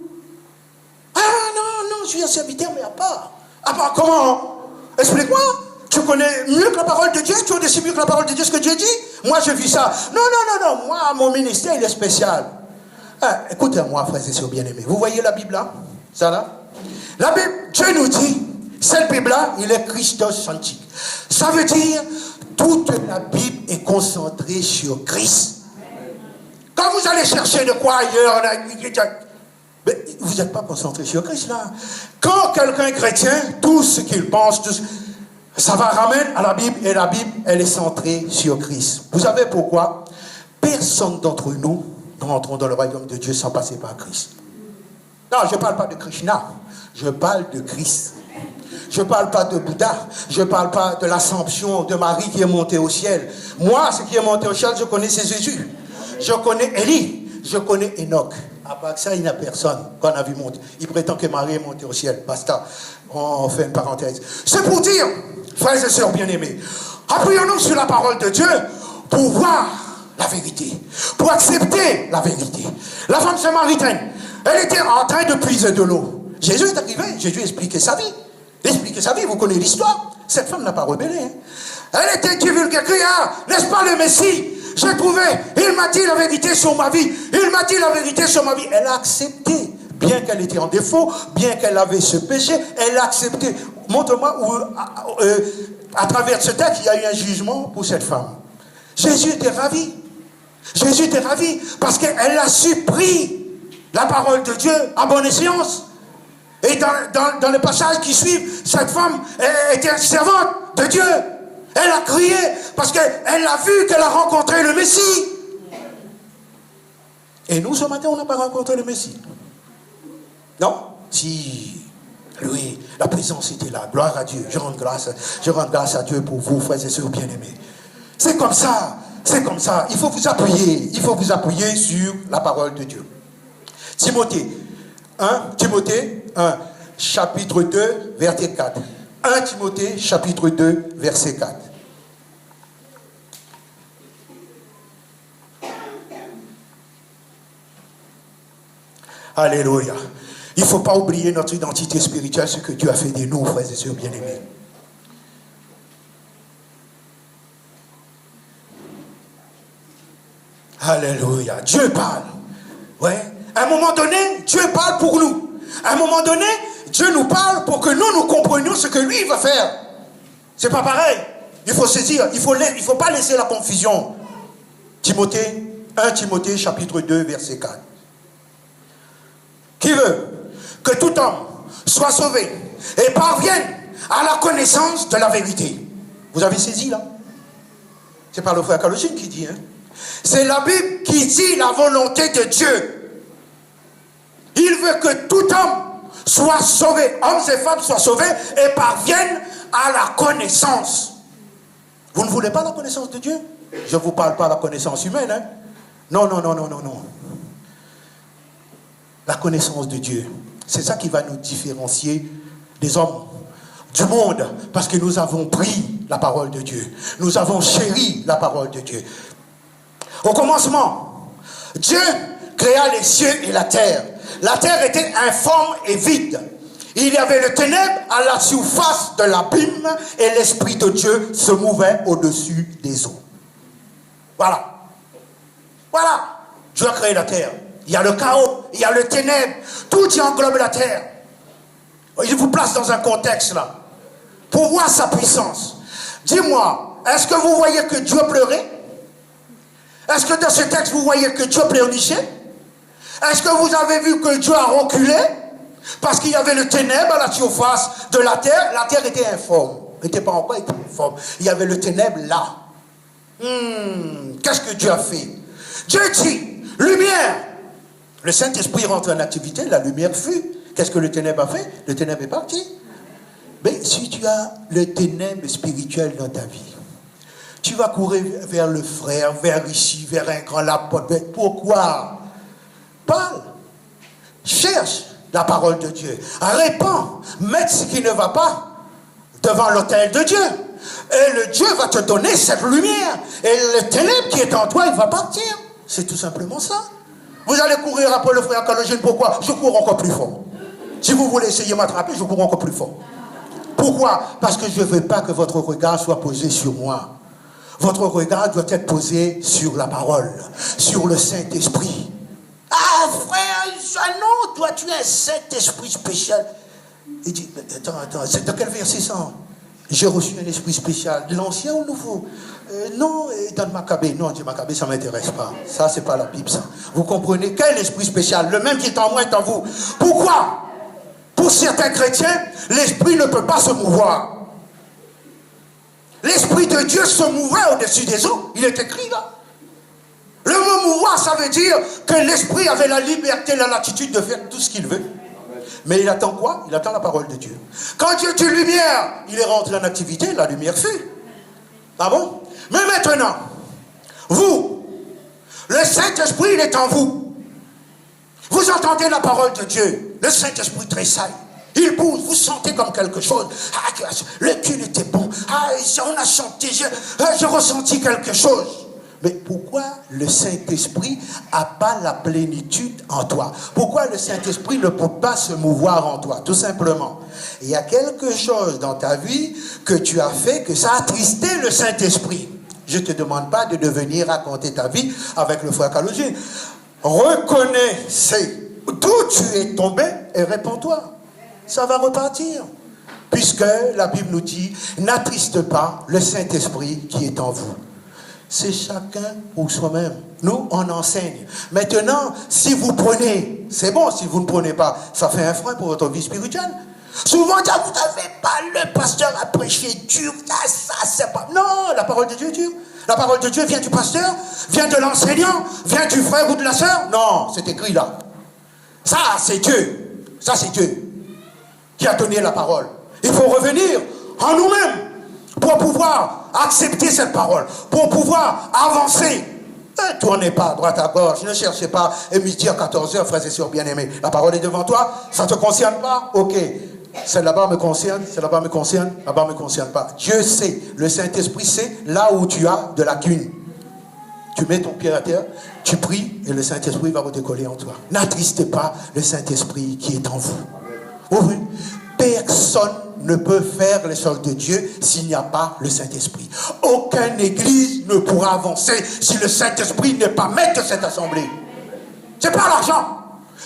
Ah, non, je suis un serviteur, mais à part. À part comment? Explique-moi. Tu connais mieux que la parole de Dieu? Tu connais mieux que la parole de Dieu ce que Dieu dit? Moi, je vis ça. Non. Moi, mon ministère, il est spécial. Ah, écoutez-moi, frères et sœurs bien-aimés. Vous voyez la Bible là? Ça là? La Bible, Dieu nous dit, cette Bible-là, il est christocentrique. Ça veut dire, toute la Bible est concentrée sur Christ. Quand vous allez chercher de quoi ailleurs, vous n'êtes pas concentré sur Christ là. Quand quelqu'un est chrétien, tout ce qu'il pense, ça va ramener à la Bible, et la Bible, elle est centrée sur Christ. Vous savez pourquoi? Personne d'entre nous n'entrons dans le royaume de Dieu sans passer par Christ. Non, je ne parle pas de Krishna, je parle de Christ. Je ne parle pas de Bouddha, je ne parle pas de l'assomption de Marie qui est montée au ciel. Moi, ce qui est monté au ciel, je connais, c'est Jésus. Je connais Élie, je connais Enoch. À part ça, il n'y a personne qu'on a vu monter. Il prétend que Marie est montée au ciel. Basta. On fait une parenthèse. C'est pour dire, frères et sœurs bien-aimés, appuyons-nous sur la parole de Dieu pour voir la vérité, pour accepter la vérité. La femme samaritaine, elle était en train de puiser de l'eau. Jésus est arrivé, Jésus expliquait sa vie. Vous connaissez l'histoire. Cette femme n'a pas rebellé. Hein. Elle était divulguée, n'est-ce pas le Messie? J'ai trouvé, il m'a dit la vérité sur ma vie. Elle a accepté. Bien qu'elle était en défaut, bien qu'elle avait ce péché, elle a accepté. Montre-moi où, à travers ce texte, il y a eu un jugement pour cette femme. Jésus était ravi. Parce qu'elle a su pris la parole de Dieu à bonne escient. Et dans le passage qui suit, cette femme était servante de Dieu. Elle a crié parce qu'elle a vu qu'elle a rencontré le Messie. Et nous, ce matin, on n'a pas rencontré le Messie. Non? Si, lui, la présence était là. Gloire à Dieu. Je rends grâce à Dieu pour vous, frères et sœurs bien-aimés. C'est comme ça. Il faut vous appuyer sur la parole de Dieu. Timothée 1, chapitre 2, verset 4. 1 Timothée, chapitre 2, verset 4. Alléluia. Il ne faut pas oublier notre identité spirituelle, ce que Dieu a fait de nous, frères et sœurs bien-aimés. Alléluia. Dieu parle. Ouais. À un moment donné, Dieu parle pour nous. À un moment donné, Dieu nous parle pour que nous comprenions ce que lui va faire. C'est pas pareil. Il faut saisir. Il faut pas laisser la confusion. 1 Timothée, chapitre 2, verset 4. Qui veut que tout homme soit sauvé et parvienne à la connaissance de la vérité. Vous avez saisi là? C'est pas le frère Kalojine qui dit. Hein? C'est la Bible qui dit la volonté de Dieu. Il veut que tout homme soit sauvé, hommes et femmes soient sauvés et parviennent à la connaissance. Vous ne voulez pas la connaissance de Dieu? Je ne vous parle pas de la connaissance humaine. Hein? Non. la connaissance de Dieu. C'est ça qui va nous différencier des hommes, du monde, parce que nous avons pris la parole de Dieu. Nous avons chéri la parole de Dieu. Au commencement, Dieu créa les cieux et la terre. La terre était informe et vide. Il y avait le ténèbre à la surface de l'abîme et l'Esprit de Dieu se mouvait au-dessus des eaux. Voilà. Voilà. Dieu a créé la terre. Il y a le chaos, il y a le ténèbre. Tout y englobe la terre. Il vous place dans un contexte là, pour voir sa puissance. Dis-moi, est-ce que vous voyez que Dieu pleurait? Est-ce que dans ce texte vous voyez que Dieu pleurnichait? Est-ce que vous avez vu que Dieu a reculé? Parce qu'il y avait le ténèbre à la surface de la terre était informe. Elle n'était pas encore informe. Il y avait le ténèbre là. Qu'est-ce que Dieu a fait? Dieu dit, lumière. Le Saint-Esprit rentre en activité, la lumière fut. Qu'est-ce que le ténèbre a fait? Le ténèbre est parti. Mais si tu as le ténèbre spirituel dans ta vie, tu vas courir vers le frère, vers ici, vers un grand l'apôtre. Pourquoi? Parle. Cherche la parole de Dieu. Répands. Mets ce qui ne va pas devant l'autel de Dieu. Et le Dieu va te donner cette lumière. Et le ténèbre qui est en toi, il va partir. C'est tout simplement ça. Vous allez courir après le frère Calogène. Pourquoi? Je cours encore plus fort. Si vous voulez essayer de m'attraper, je cours encore plus fort. Pourquoi? Parce que je ne veux pas que votre regard soit posé sur moi. Votre regard doit être posé sur la parole, sur le Saint-Esprit. Ah frère, non, toi tu es un Saint-Esprit spécial. Il dit, attends, c'est dans quel verset ça? J'ai reçu un esprit spécial, l'ancien ou nouveau? Non, dans le Maccabée. Non, dit Maccabée, ça ne m'intéresse pas. Ça, c'est pas la Bible, ça. Vous comprenez? Quel esprit spécial? Le même qui est en moi est en vous. Pourquoi? Pour certains chrétiens, l'esprit ne peut pas se mouvoir. L'esprit de Dieu se mouvait au-dessus des eaux. Il est écrit là. Le mot mouvoir, ça veut dire que l'esprit avait la liberté, la latitude de faire tout ce qu'il veut. Mais il attend quoi? Il attend la parole de Dieu. Quand Dieu dit lumière, il est rentré en activité, la lumière fut. Ah bon? Mais maintenant, vous, le Saint-Esprit, il est en vous. Vous entendez la parole de Dieu. Le Saint-Esprit tressaille. Il bouge, vous sentez comme quelque chose. Ah, le culte était bon. Ah, on a chanté, j'ai ressenti quelque chose. Mais pourquoi le Saint-Esprit n'a pas la plénitude en toi? Pourquoi le Saint-Esprit ne peut pas se mouvoir en toi? Tout simplement. Il y a quelque chose dans ta vie que tu as fait, que ça a attristé le Saint-Esprit. Je ne te demande pas de venir raconter ta vie avec le frère Calogène. Reconnaissez d'où tu es tombé et réponds-toi. Ça va repartir. Puisque la Bible nous dit, n'attriste pas le Saint-Esprit qui est en vous. C'est chacun pour soi-même. Nous, on enseigne. Maintenant, si vous prenez, c'est bon. Si vous ne prenez pas, ça fait un frein pour votre vie spirituelle. Souvent, vous n'avez pas, le pasteur a prêché dur. Ça, c'est pas... Non, la parole de Dieu est dure. La parole de Dieu vient du pasteur, vient de l'enseignant, vient du frère ou de la sœur. Non, c'est écrit là. Ça, c'est Dieu. Ça, c'est Dieu qui a donné la parole. Il faut revenir en nous-mêmes pour pouvoir accepter cette parole, pour pouvoir avancer. Ne tournez pas à droite à gauche, ne cherchez pas midi à 14h, frères et sœurs bien-aimés. La parole est devant toi, ça ne te concerne pas? Ok, celle là-bas me concerne, celle là-bas me concerne, là-bas me concerne pas. Dieu sait, le Saint-Esprit sait là où tu as de lacunes. Tu mets ton pied à terre, tu pries et le Saint-Esprit va redécoller en toi. N'attristez pas le Saint-Esprit qui est en vous. Oui, personne ne peut faire les choses de Dieu s'il n'y a pas le Saint-Esprit. Aucune église ne pourra avancer si le Saint-Esprit n'est pas maître de cette assemblée. C'est pas l'argent,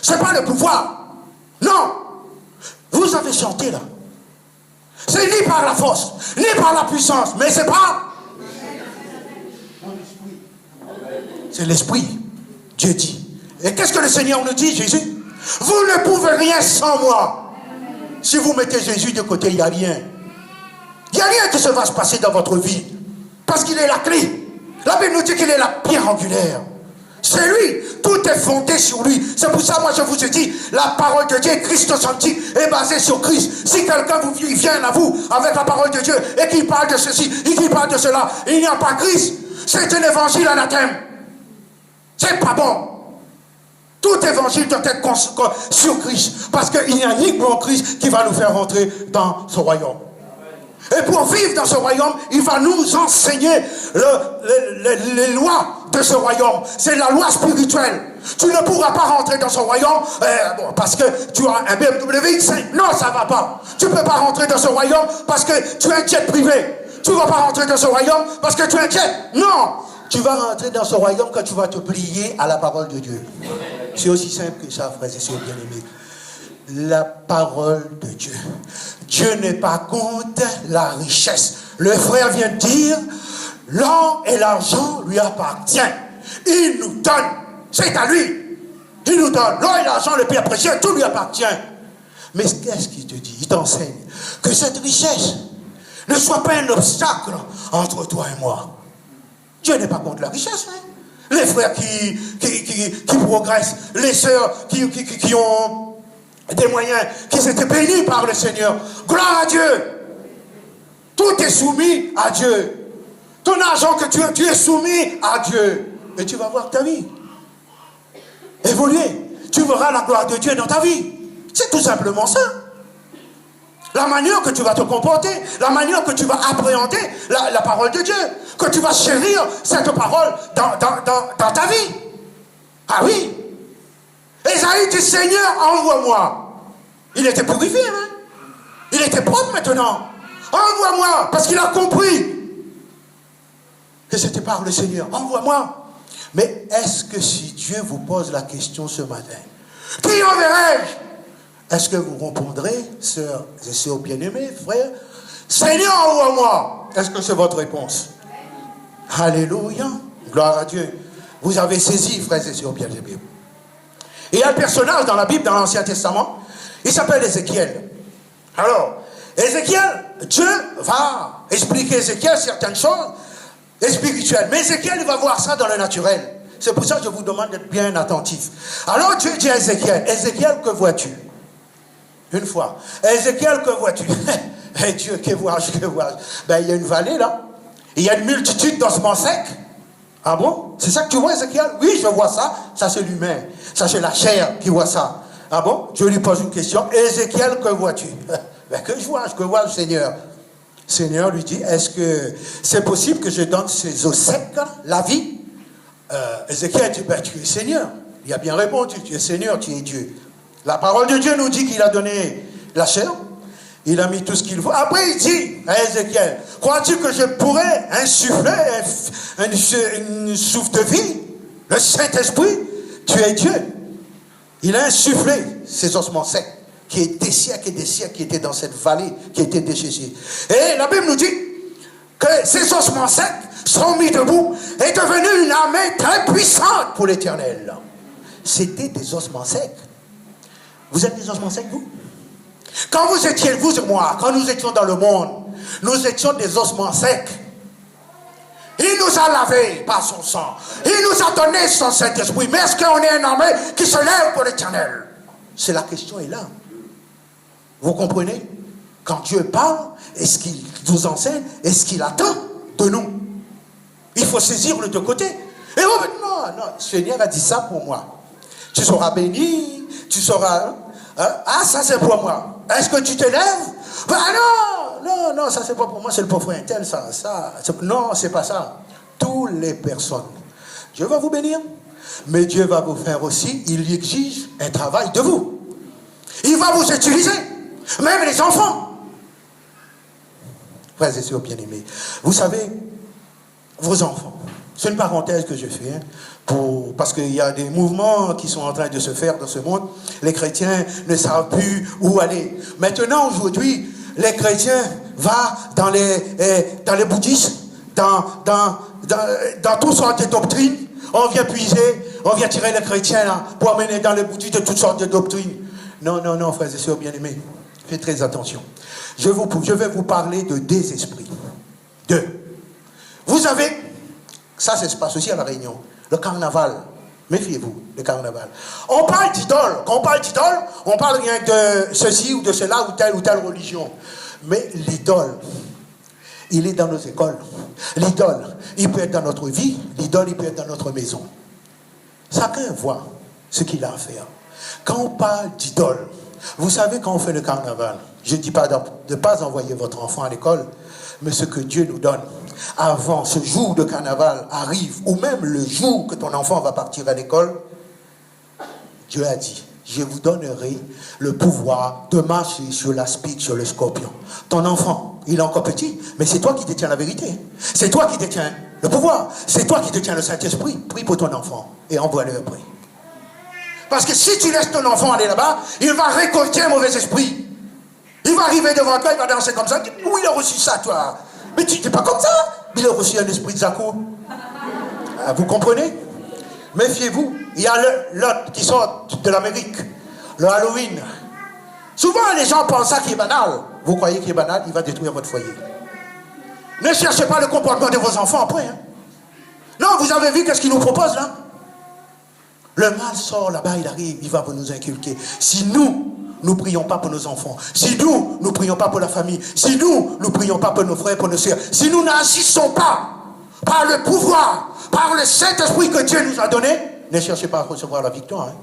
c'est pas le pouvoir. Non, vous avez chanté là. C'est ni par la force, ni par la puissance, mais c'est pas. C'est l'Esprit, Dieu dit. Et qu'est-ce que le Seigneur nous dit, Jésus? Vous ne pouvez rien sans moi. Si vous mettez Jésus de côté, il n'y a rien. Il n'y a rien qui se va se passer dans votre vie. Parce qu'il est la clé. La Bible nous dit qu'il est la pierre angulaire. C'est lui. Tout est fondé sur lui. C'est pour ça, moi, je vous ai dit, la parole de Dieu, Christosanti, est basée sur Christ. Si quelqu'un vient à vous avec la parole de Dieu et qu'il parle de ceci et qu'il parle de cela, il n'y a pas Christ. C'est un évangile anathème. C'est pas bon. Tout évangile doit être sur Christ. Parce qu'il n'y a ni bon Christ qui va nous faire rentrer dans ce royaume. Et pour vivre dans ce royaume, il va nous enseigner les lois de ce royaume. C'est la loi spirituelle. Tu ne pourras pas rentrer dans ce royaume parce que tu as un BMW X5. Non, ça ne va pas. Tu ne peux pas rentrer dans ce royaume parce que tu as un jet privé. Tu ne vas pas rentrer dans ce royaume parce que tu as un jet. Non. Tu vas rentrer dans ce royaume quand tu vas te plier à la parole de Dieu. C'est aussi simple que ça, frères et sœurs bien-aimés. La parole de Dieu. Dieu n'est pas contre la richesse. Le frère vient de dire, l'or et l'argent lui appartiennent. Il nous donne. C'est à lui. Il nous donne. L'or et l'argent, le pierre précieux, tout lui appartient. Mais qu'est-ce qu'il te dit? Il t'enseigne que cette richesse ne soit pas un obstacle entre toi et moi. Dieu n'est pas contre la richesse. Hein? Les frères qui progressent, les sœurs qui ont des moyens, qui s'étaient bénis par le Seigneur. Gloire à Dieu. Tout est soumis à Dieu. Ton argent que tu es soumis à Dieu. Et tu vas voir ta vie évoluer. Tu verras la gloire de Dieu dans ta vie. C'est tout simplement ça. La manière que tu vas te comporter, la manière que tu vas appréhender la parole de Dieu, que tu vas chérir cette parole dans ta vie. Ah oui. Ésaïe dit, Seigneur, envoie-moi. Il était purifié, hein? Il était propre maintenant. Envoie-moi, parce qu'il a compris que c'était par le Seigneur. Envoie-moi. Mais est-ce que si Dieu vous pose la question ce matin, qui enverrai-je? Est-ce que vous répondrez, sœurs et sœurs bien-aimés, frères, Seigneur, envoie-moi? Est-ce que c'est votre réponse? Alléluia. Gloire à Dieu. Vous avez saisi, frères et sœurs bien-aimés. Il y a un personnage dans la Bible, dans l'Ancien Testament, il s'appelle Ézéchiel. Alors, Ézéchiel, Dieu va expliquer à Ézéchiel certaines choses spirituelles. Mais Ézéchiel, il va voir ça dans le naturel. C'est pour ça que je vous demande d'être bien attentif. Alors Dieu dit à Ézéchiel, Ézéchiel, que vois-tu? Une fois. Ézéchiel, que vois-tu? Eh Dieu, que vois-je? Ben, il y a une vallée là. Il y a une multitude d'ossements secs. Ah bon? C'est ça que tu vois, Ézéchiel? Oui, je vois ça. Ça, c'est l'humain. Ça, c'est la chair qui voit ça. Ah bon? Je lui pose une question. Ézéchiel, que vois-tu? Ben, que vois le Seigneur? Le Seigneur lui dit, est-ce que c'est possible que je donne ces os secs, la vie? Ézéchiel dit, ben, tu es Seigneur. Il a bien répondu, tu es Seigneur, tu es Dieu. La parole de Dieu nous dit qu'il a donné la chair. Il a mis tout ce qu'il faut. Après, il dit à Ézéchiel, crois-tu que je pourrais insuffler une souffle de vie? Le Saint-Esprit, tu es Dieu. Il a insufflé ces ossements secs, qui étaient des siècles et des siècles, qui étaient dans cette vallée, qui étaient déchirés. Et la Bible nous dit que ces ossements secs sont mis debout et devenus une armée très puissante pour l'Éternel. C'était des ossements secs. Vous êtes des ossements secs, vous? Quand vous étiez, vous et moi, quand nous étions dans le monde, nous étions des ossements secs. Il nous a lavés par son sang. Il nous a donné son Saint-Esprit. Mais est-ce qu'on est une armée qui se lève pour l'Éternel? C'est la question est là. Vous comprenez? Quand Dieu parle, est-ce qu'il nous enseigne? Est-ce qu'il attend de nous? Il faut saisir les deux côtés. Et non, le Seigneur a dit ça pour moi. Tu seras béni, tu seras... Ah, ça c'est pour moi. Est-ce que tu te lèves? Ben non, ça c'est pas pour moi, c'est le pauvre intel, ça. Non, c'est pas ça. Toutes les personnes. Dieu va vous bénir, mais Dieu va vous faire aussi, il exige un travail de vous. Il va vous utiliser, même les enfants. Frères et sœurs bien-aimés, vous savez, vos enfants, c'est une parenthèse que je fais, parce qu'il y a des mouvements qui sont en train de se faire dans ce monde. Les chrétiens ne savent plus où aller. Maintenant, aujourd'hui, les chrétiens vont dans les bouddhistes, dans toutes sortes de doctrines. On vient puiser, on vient tirer les chrétiens là, pour amener dans les bouddhistes de toutes sortes de doctrines. Non, frères et sœurs bien-aimés, faites très attention. Je vais vous parler de deux esprits. Vous avez, ça se passe aussi à La Réunion, le carnaval. Méfiez-vous, le carnaval. On parle d'idole. Quand on parle d'idole, on parle rien de ceci ou de cela ou telle religion. Mais l'idole, il est dans nos écoles. L'idole, il peut être dans notre vie. L'idole, il peut être dans notre maison. Chacun voit ce qu'il a à faire. Quand on parle d'idole, vous savez quand on fait le carnaval, je ne dis pas de ne pas envoyer votre enfant à l'école, mais ce que Dieu nous donne avant ce jour de carnaval arrive, ou même le jour que ton enfant va partir à l'école, Dieu a dit, je vous donnerai le pouvoir de marcher sur l'aspic, sur le scorpion. Ton enfant, il est encore petit, mais c'est toi qui détiens la vérité. C'est toi qui détiens le pouvoir. C'est toi qui détiens le Saint-Esprit. Prie pour ton enfant et envoie-le après. Parce que si tu laisses ton enfant aller là-bas, il va récolter un mauvais esprit. Il va arriver devant toi, il va danser comme ça. Où il a reçu ça, toi? Mais tu n'es pas comme ça. Il a reçu un esprit de Zako. Vous comprenez? Méfiez-vous. Il y a l'autre qui sort de l'Amérique, le Halloween. Souvent, les gens pensent ça qui est banal. Vous croyez qu'il est banal, il va détruire votre foyer. Ne cherchez pas le comportement de vos enfants après. Hein. Non, vous avez vu qu'est-ce qu'il nous propose là? Le mal sort là-bas, il arrive, il va vous nous inculquer. Si nous ne prions pas pour nos enfants, si nous ne prions pas pour la famille, si nous ne prions pas pour nos frères, pour nos sœurs, si nous n'agissons pas par le pouvoir, par le Saint-Esprit que Dieu nous a donné, ne cherchez pas à recevoir la victoire. Hein.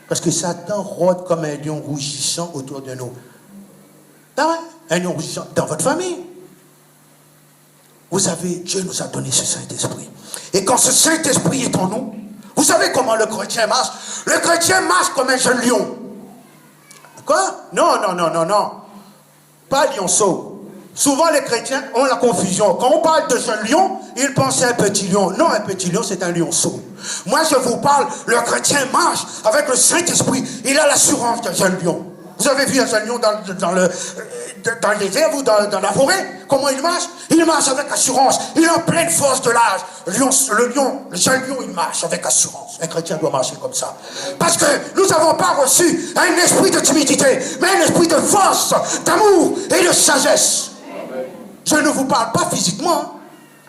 Parce que Satan rôde comme un lion rougissant autour de nous. Ah ouais, un lion rougissant dans votre famille. Vous savez, Dieu nous a donné ce Saint-Esprit. Et quand ce Saint-Esprit est en nous, vous savez comment le chrétien marche? Le chrétien marche comme un jeune lion. Quoi? Non. Pas lionceau. Souvent les chrétiens ont la confusion. Quand on parle de jeune lion, ils pensent à un petit lion. Non, un petit lion, c'est un lionceau. Moi, je vous parle, le chrétien marche avec le Saint-Esprit. Il a l'assurance d'un jeune lion. Vous avez vu un jeune lion dans le désert ou dans la forêt? Comment il marche? Il marche avec assurance. Il est en pleine force de l'âge. Le jeune lion, il marche avec assurance. Un chrétien doit marcher comme ça. Parce que nous n'avons pas reçu un esprit de timidité, mais un esprit de force, d'amour et de sagesse. Je ne vous parle pas physiquement,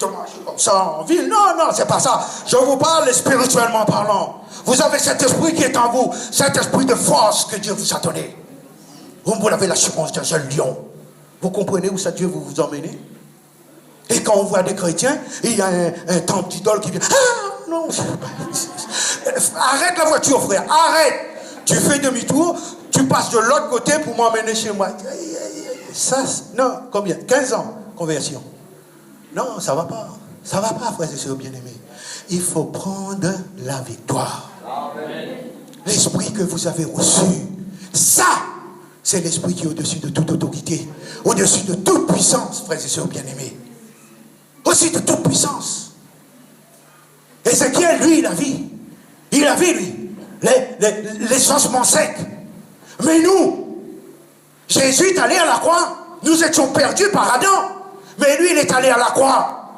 de marcher comme ça en ville. Non, c'est pas ça. Je vous parle spirituellement parlant. Vous avez cet esprit qui est en vous, cet esprit de force que Dieu vous a donné. Vous avez l'assurance d'un jeune lion. Vous comprenez où ça Dieu vous emmenez? Et quand on voit des chrétiens, il y a un temple d'idole qui vient. Ah non, arrête la voiture, frère, arrête. Tu fais demi-tour, tu passes de l'autre côté pour m'emmener chez moi. Ça, non, combien? 15 ans, conversion. Non, ça va pas. Ça va pas, frères et sœurs bien-aimés. Il faut prendre la victoire. L'esprit que vous avez reçu, ça, c'est l'esprit qui est au-dessus de toute autorité, au-dessus de toute puissance, frères et sœurs bien-aimés. Aussi de toute puissance. Ézéchiel, lui, il a vu, lui, les ossements secs. Mais nous, Jésus est allé à la croix. Nous étions perdus par Adam. Mais lui, il est allé à la croix.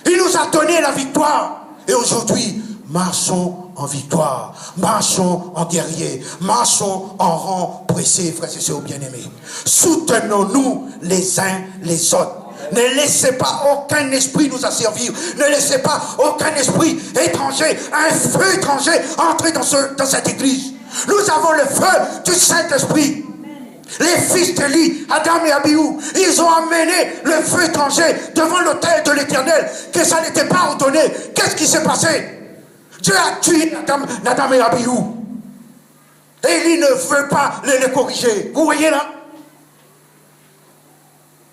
Il nous a donné la victoire. Et aujourd'hui, marchons en victoire. Marchons en guerrier. Marchons en rang pressé, frères et sœurs bien-aimés. Soutenons-nous les uns les autres. Ne laissez pas aucun esprit nous asservir. Ne laissez pas aucun esprit étranger, un feu étranger entrer dans cette église. Nous avons le feu du Saint-Esprit. Les fils d'Élie, Adam et Abihu, ils ont amené le feu étranger devant l'autel de l'Éternel, que ça n'était pas ordonné. Qu'est-ce qui s'est passé? Dieu a tué Adam et Abihu. Élie ne veut pas les corriger. Vous voyez là?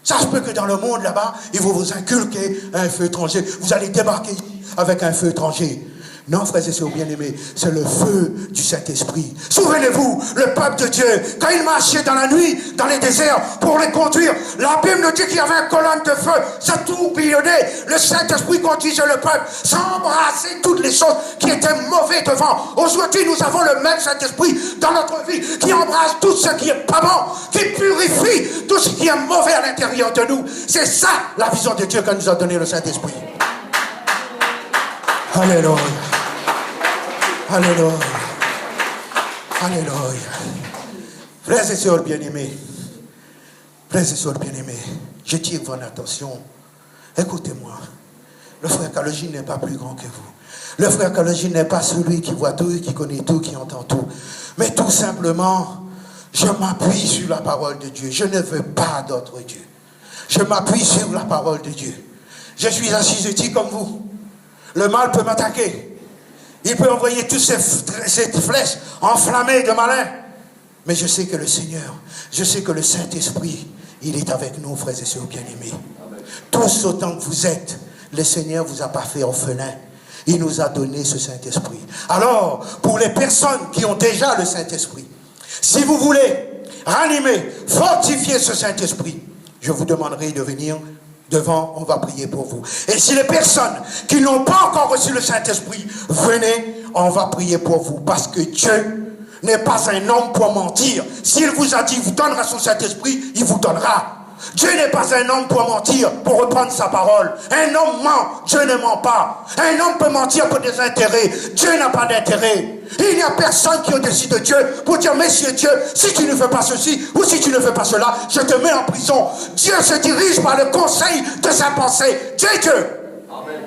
Ça se peut que dans le monde là-bas, il va vous inculquer un feu étranger. Vous allez débarquer avec un feu étranger. Non, frères et sœurs bien-aimés, c'est le feu du Saint-Esprit. Souvenez-vous, le peuple de Dieu, quand il marchait dans la nuit, dans les déserts, pour les conduire, la Bible nous dit qu'il y avait une colonne de feu, ça tourbillonnait. Le Saint-Esprit conduisait le peuple, sans embrasser toutes les choses qui étaient mauvaises devant. Aujourd'hui, nous avons le même Saint-Esprit dans notre vie, qui embrasse tout ce qui est pas bon, qui purifie tout ce qui est mauvais à l'intérieur de nous. C'est ça, la vision de Dieu que nous a donné le Saint-Esprit. Alléluia. Alléluia. Alléluia. Frères et sœurs bien-aimés, je tire votre attention. Écoutez-moi. Le frère Kalogine n'est pas plus grand que vous. Le frère Kalogine n'est pas celui qui voit tout, qui connaît tout, qui entend tout. Mais tout simplement, je m'appuie sur la parole de Dieu. Je ne veux pas d'autre Dieu. Je m'appuie sur la parole de Dieu. Je suis assujetti comme vous. Le mal peut m'attaquer. Il peut envoyer toutes ces flèches enflammées de malin. Mais je sais que le Seigneur, je sais que le Saint-Esprit, il est avec nous, frères et sœurs bien-aimés. Tous autant que vous êtes, le Seigneur vous a pas fait orphelin. Il nous a donné ce Saint-Esprit. Alors, pour les personnes qui ont déjà le Saint-Esprit, si vous voulez ranimer, fortifier ce Saint-Esprit, je vous demanderai de venir devant, on va prier pour vous. Et si les personnes qui n'ont pas encore reçu le Saint-Esprit, venez, on va prier pour vous. Parce que Dieu n'est pas un homme pour mentir. S'il vous a dit, il vous donnera son Saint-Esprit, il vous donnera. Dieu n'est pas un homme pour mentir, pour reprendre sa parole. Un homme ment, Dieu ne ment pas. Un homme peut mentir pour des intérêts. Dieu n'a pas d'intérêt. Il n'y a personne qui est au-dessus de Dieu pour dire, Monsieur Dieu, si tu ne fais pas ceci ou si tu ne fais pas cela, je te mets en prison. Dieu se dirige par le conseil de sa pensée. Dieu est Dieu. Amen.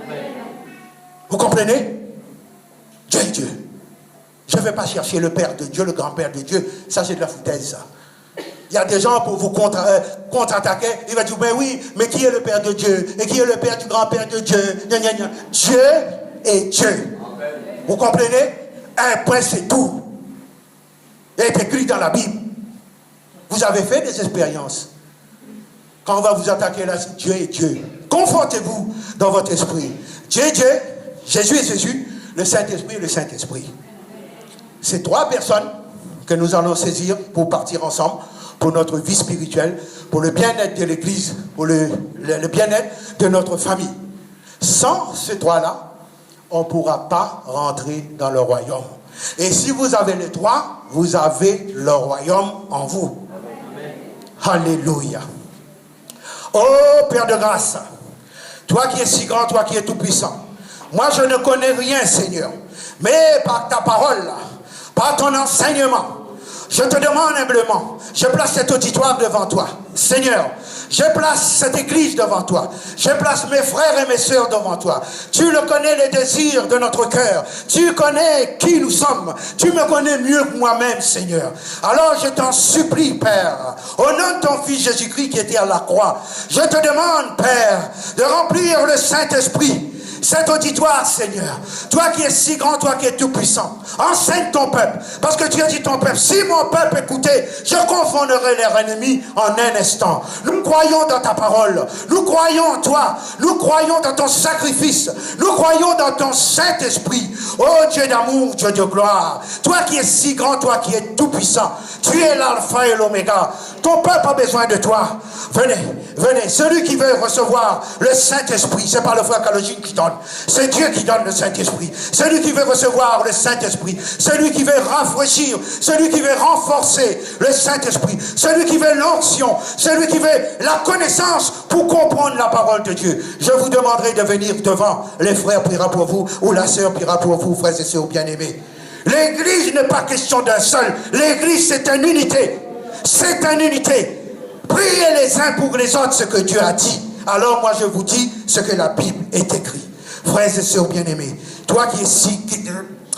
Vous comprenez? Dieu est Dieu. Je ne vais pas chercher le Père de Dieu, le grand-père de Dieu. Ça, c'est de la foutaise, ça. Il y a des gens pour vous contre-attaquer. Il va dire, ben oui, mais qui est le Père de Dieu? Et qui est le Père du grand-père de Dieu? Gna, gna, gna. Dieu est Dieu. Amen. Vous comprenez? Un point, c'est tout. Il est écrit dans la Bible. Vous avez fait des expériences. Quand on va vous attaquer là, Dieu est Dieu. Confortez-vous dans votre esprit. Dieu est Dieu, Jésus est Jésus, le Saint-Esprit est le Saint-Esprit. C'est trois personnes que nous allons saisir pour partir ensemble, pour notre vie spirituelle, pour le bien-être de l'Église, pour le bien-être de notre famille. Sans ces trois-là, on ne pourra pas rentrer dans le royaume. Et si vous avez les trois, vous avez le royaume en vous. Amen. Alléluia. Oh Père de grâce, toi qui es si grand, toi qui es tout puissant, moi je ne connais rien, Seigneur, mais par ta parole, par ton enseignement, je te demande humblement, je place cet auditoire devant toi. Seigneur, je place cette église devant toi. Je place mes frères et mes sœurs devant toi. Tu le connais, les désirs de notre cœur. Tu connais qui nous sommes. Tu me connais mieux que moi-même, Seigneur. Alors je t'en supplie, Père, au nom de ton Fils Jésus-Christ qui était à la croix, je te demande, Père, de remplir le Saint-Esprit cet auditoire, Seigneur. Toi qui es si grand, toi qui es tout puissant. Enseigne ton peuple. Parce que tu as dit ton peuple, si mon peuple écoutait, je confondrai leurs ennemis en un instant. Nous croyons dans ta parole. Nous croyons en toi. Nous croyons dans ton sacrifice. Nous croyons dans ton Saint-Esprit. Oh Dieu d'amour, Dieu de gloire. Toi qui es si grand, toi qui es tout puissant. Tu es l'alpha et l'oméga. Ton peuple a besoin de toi. Venez, venez. Celui qui veut recevoir le Saint-Esprit, c'est pas le frère Kalogine qui donne. C'est Dieu qui donne le Saint-Esprit. Celui qui veut recevoir le Saint-Esprit, celui qui veut rafraîchir, celui qui veut renforcer le Saint-Esprit, celui qui veut l'onction, celui qui veut la connaissance pour comprendre la parole de Dieu. Je vous demanderai de venir devant. Les frères priera pour vous ou la sœur priera pour vous, frères et sœurs bien-aimés. L'église n'est pas question d'un seul. L'église, c'est une unité. C'est une unité. Priez les uns pour les autres ce que Dieu a dit. Alors moi je vous dis ce que la Bible est écrite. Frères et sœurs bien-aimés, toi qui es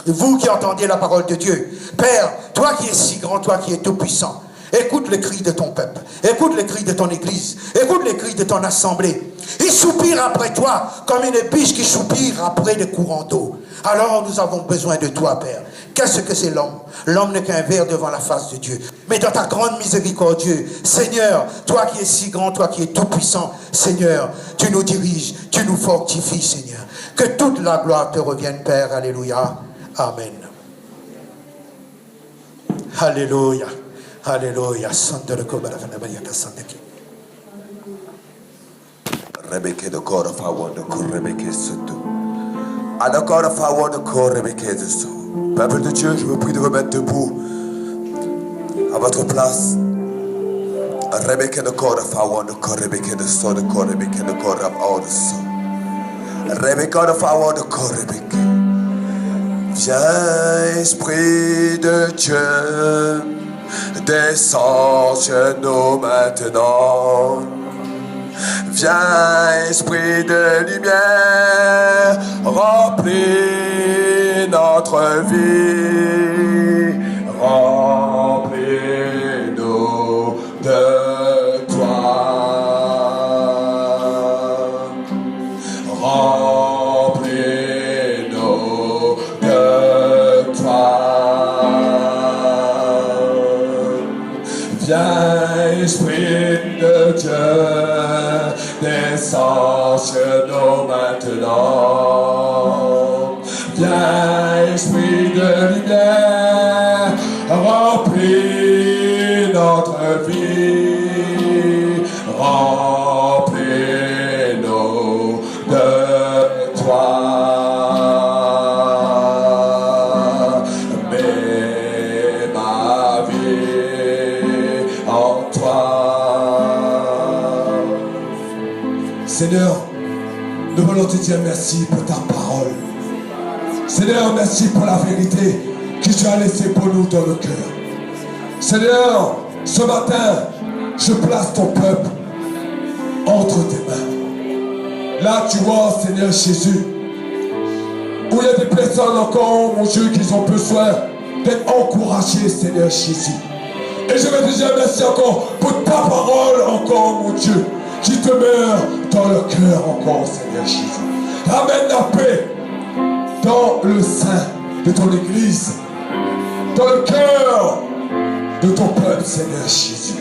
vous qui entendez la parole de Dieu, Père, toi qui es si grand, toi qui es tout puissant, écoute le cri de ton peuple, écoute le cri de ton église, écoute le cri de ton assemblée. Ils soupirent après toi comme une biche qui soupire après des courants d'eau. Alors nous avons besoin de toi, Père. Qu'est-ce que c'est l'homme? L'homme n'est qu'un verre devant la face de Dieu. Mais dans ta grande miséricorde, Dieu, Seigneur, toi qui es si grand, toi qui es tout puissant, Seigneur, tu nous diriges, tu nous fortifies, Seigneur. Que toute la gloire te revienne, Père. Alléluia. Amen. Alléluia. Alléluia. Rebeke de corps of our de Rebeke Soto. À la corps of our de Rebeke de So. Peuple de Dieu, je vous prie de vous mettre debout à votre place. Rebeke de corps of our de Rebeke de So, de Rebeke de corps of our de So. Rebeke of our de Rebeke. Viens, Esprit de Dieu, descends chez nous maintenant. Viens, Esprit de lumière, remplis notre vie, remplis-nous de toi, remplis-nous de maintenant. Viens, esprit de lumière, remplis notre vie, remplis-nous de toi. Mets ma vie en toi. Seigneur, nous voulons te dire merci pour ta parole. Seigneur, merci pour la vérité que tu as laissée pour nous dans le cœur. Seigneur, ce matin, je place ton peuple entre tes mains. Là, tu vois, Seigneur Jésus, où il y a des personnes encore, mon Dieu, qui ont besoin d'être encouragées, Seigneur Jésus. Et je veux te dire merci encore pour ta parole encore, mon Dieu, qui demeure dans le cœur encore, Seigneur Jésus. Ramène la paix dans le sein de ton Église, dans le cœur de ton peuple, Seigneur Jésus.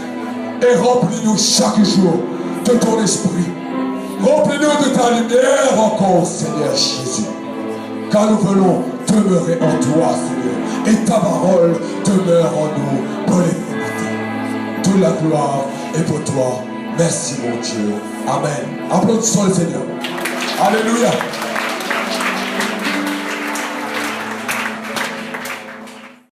Et remplis-nous chaque jour de ton esprit. Remplis-nous de ta lumière encore, Seigneur Jésus. Car nous voulons demeurer en toi, Seigneur. Et ta parole demeure en nous pour l'éternité. Toute la gloire est pour toi. Merci, mon Dieu. Amen. Applaudissons le Seigneur. Alléluia.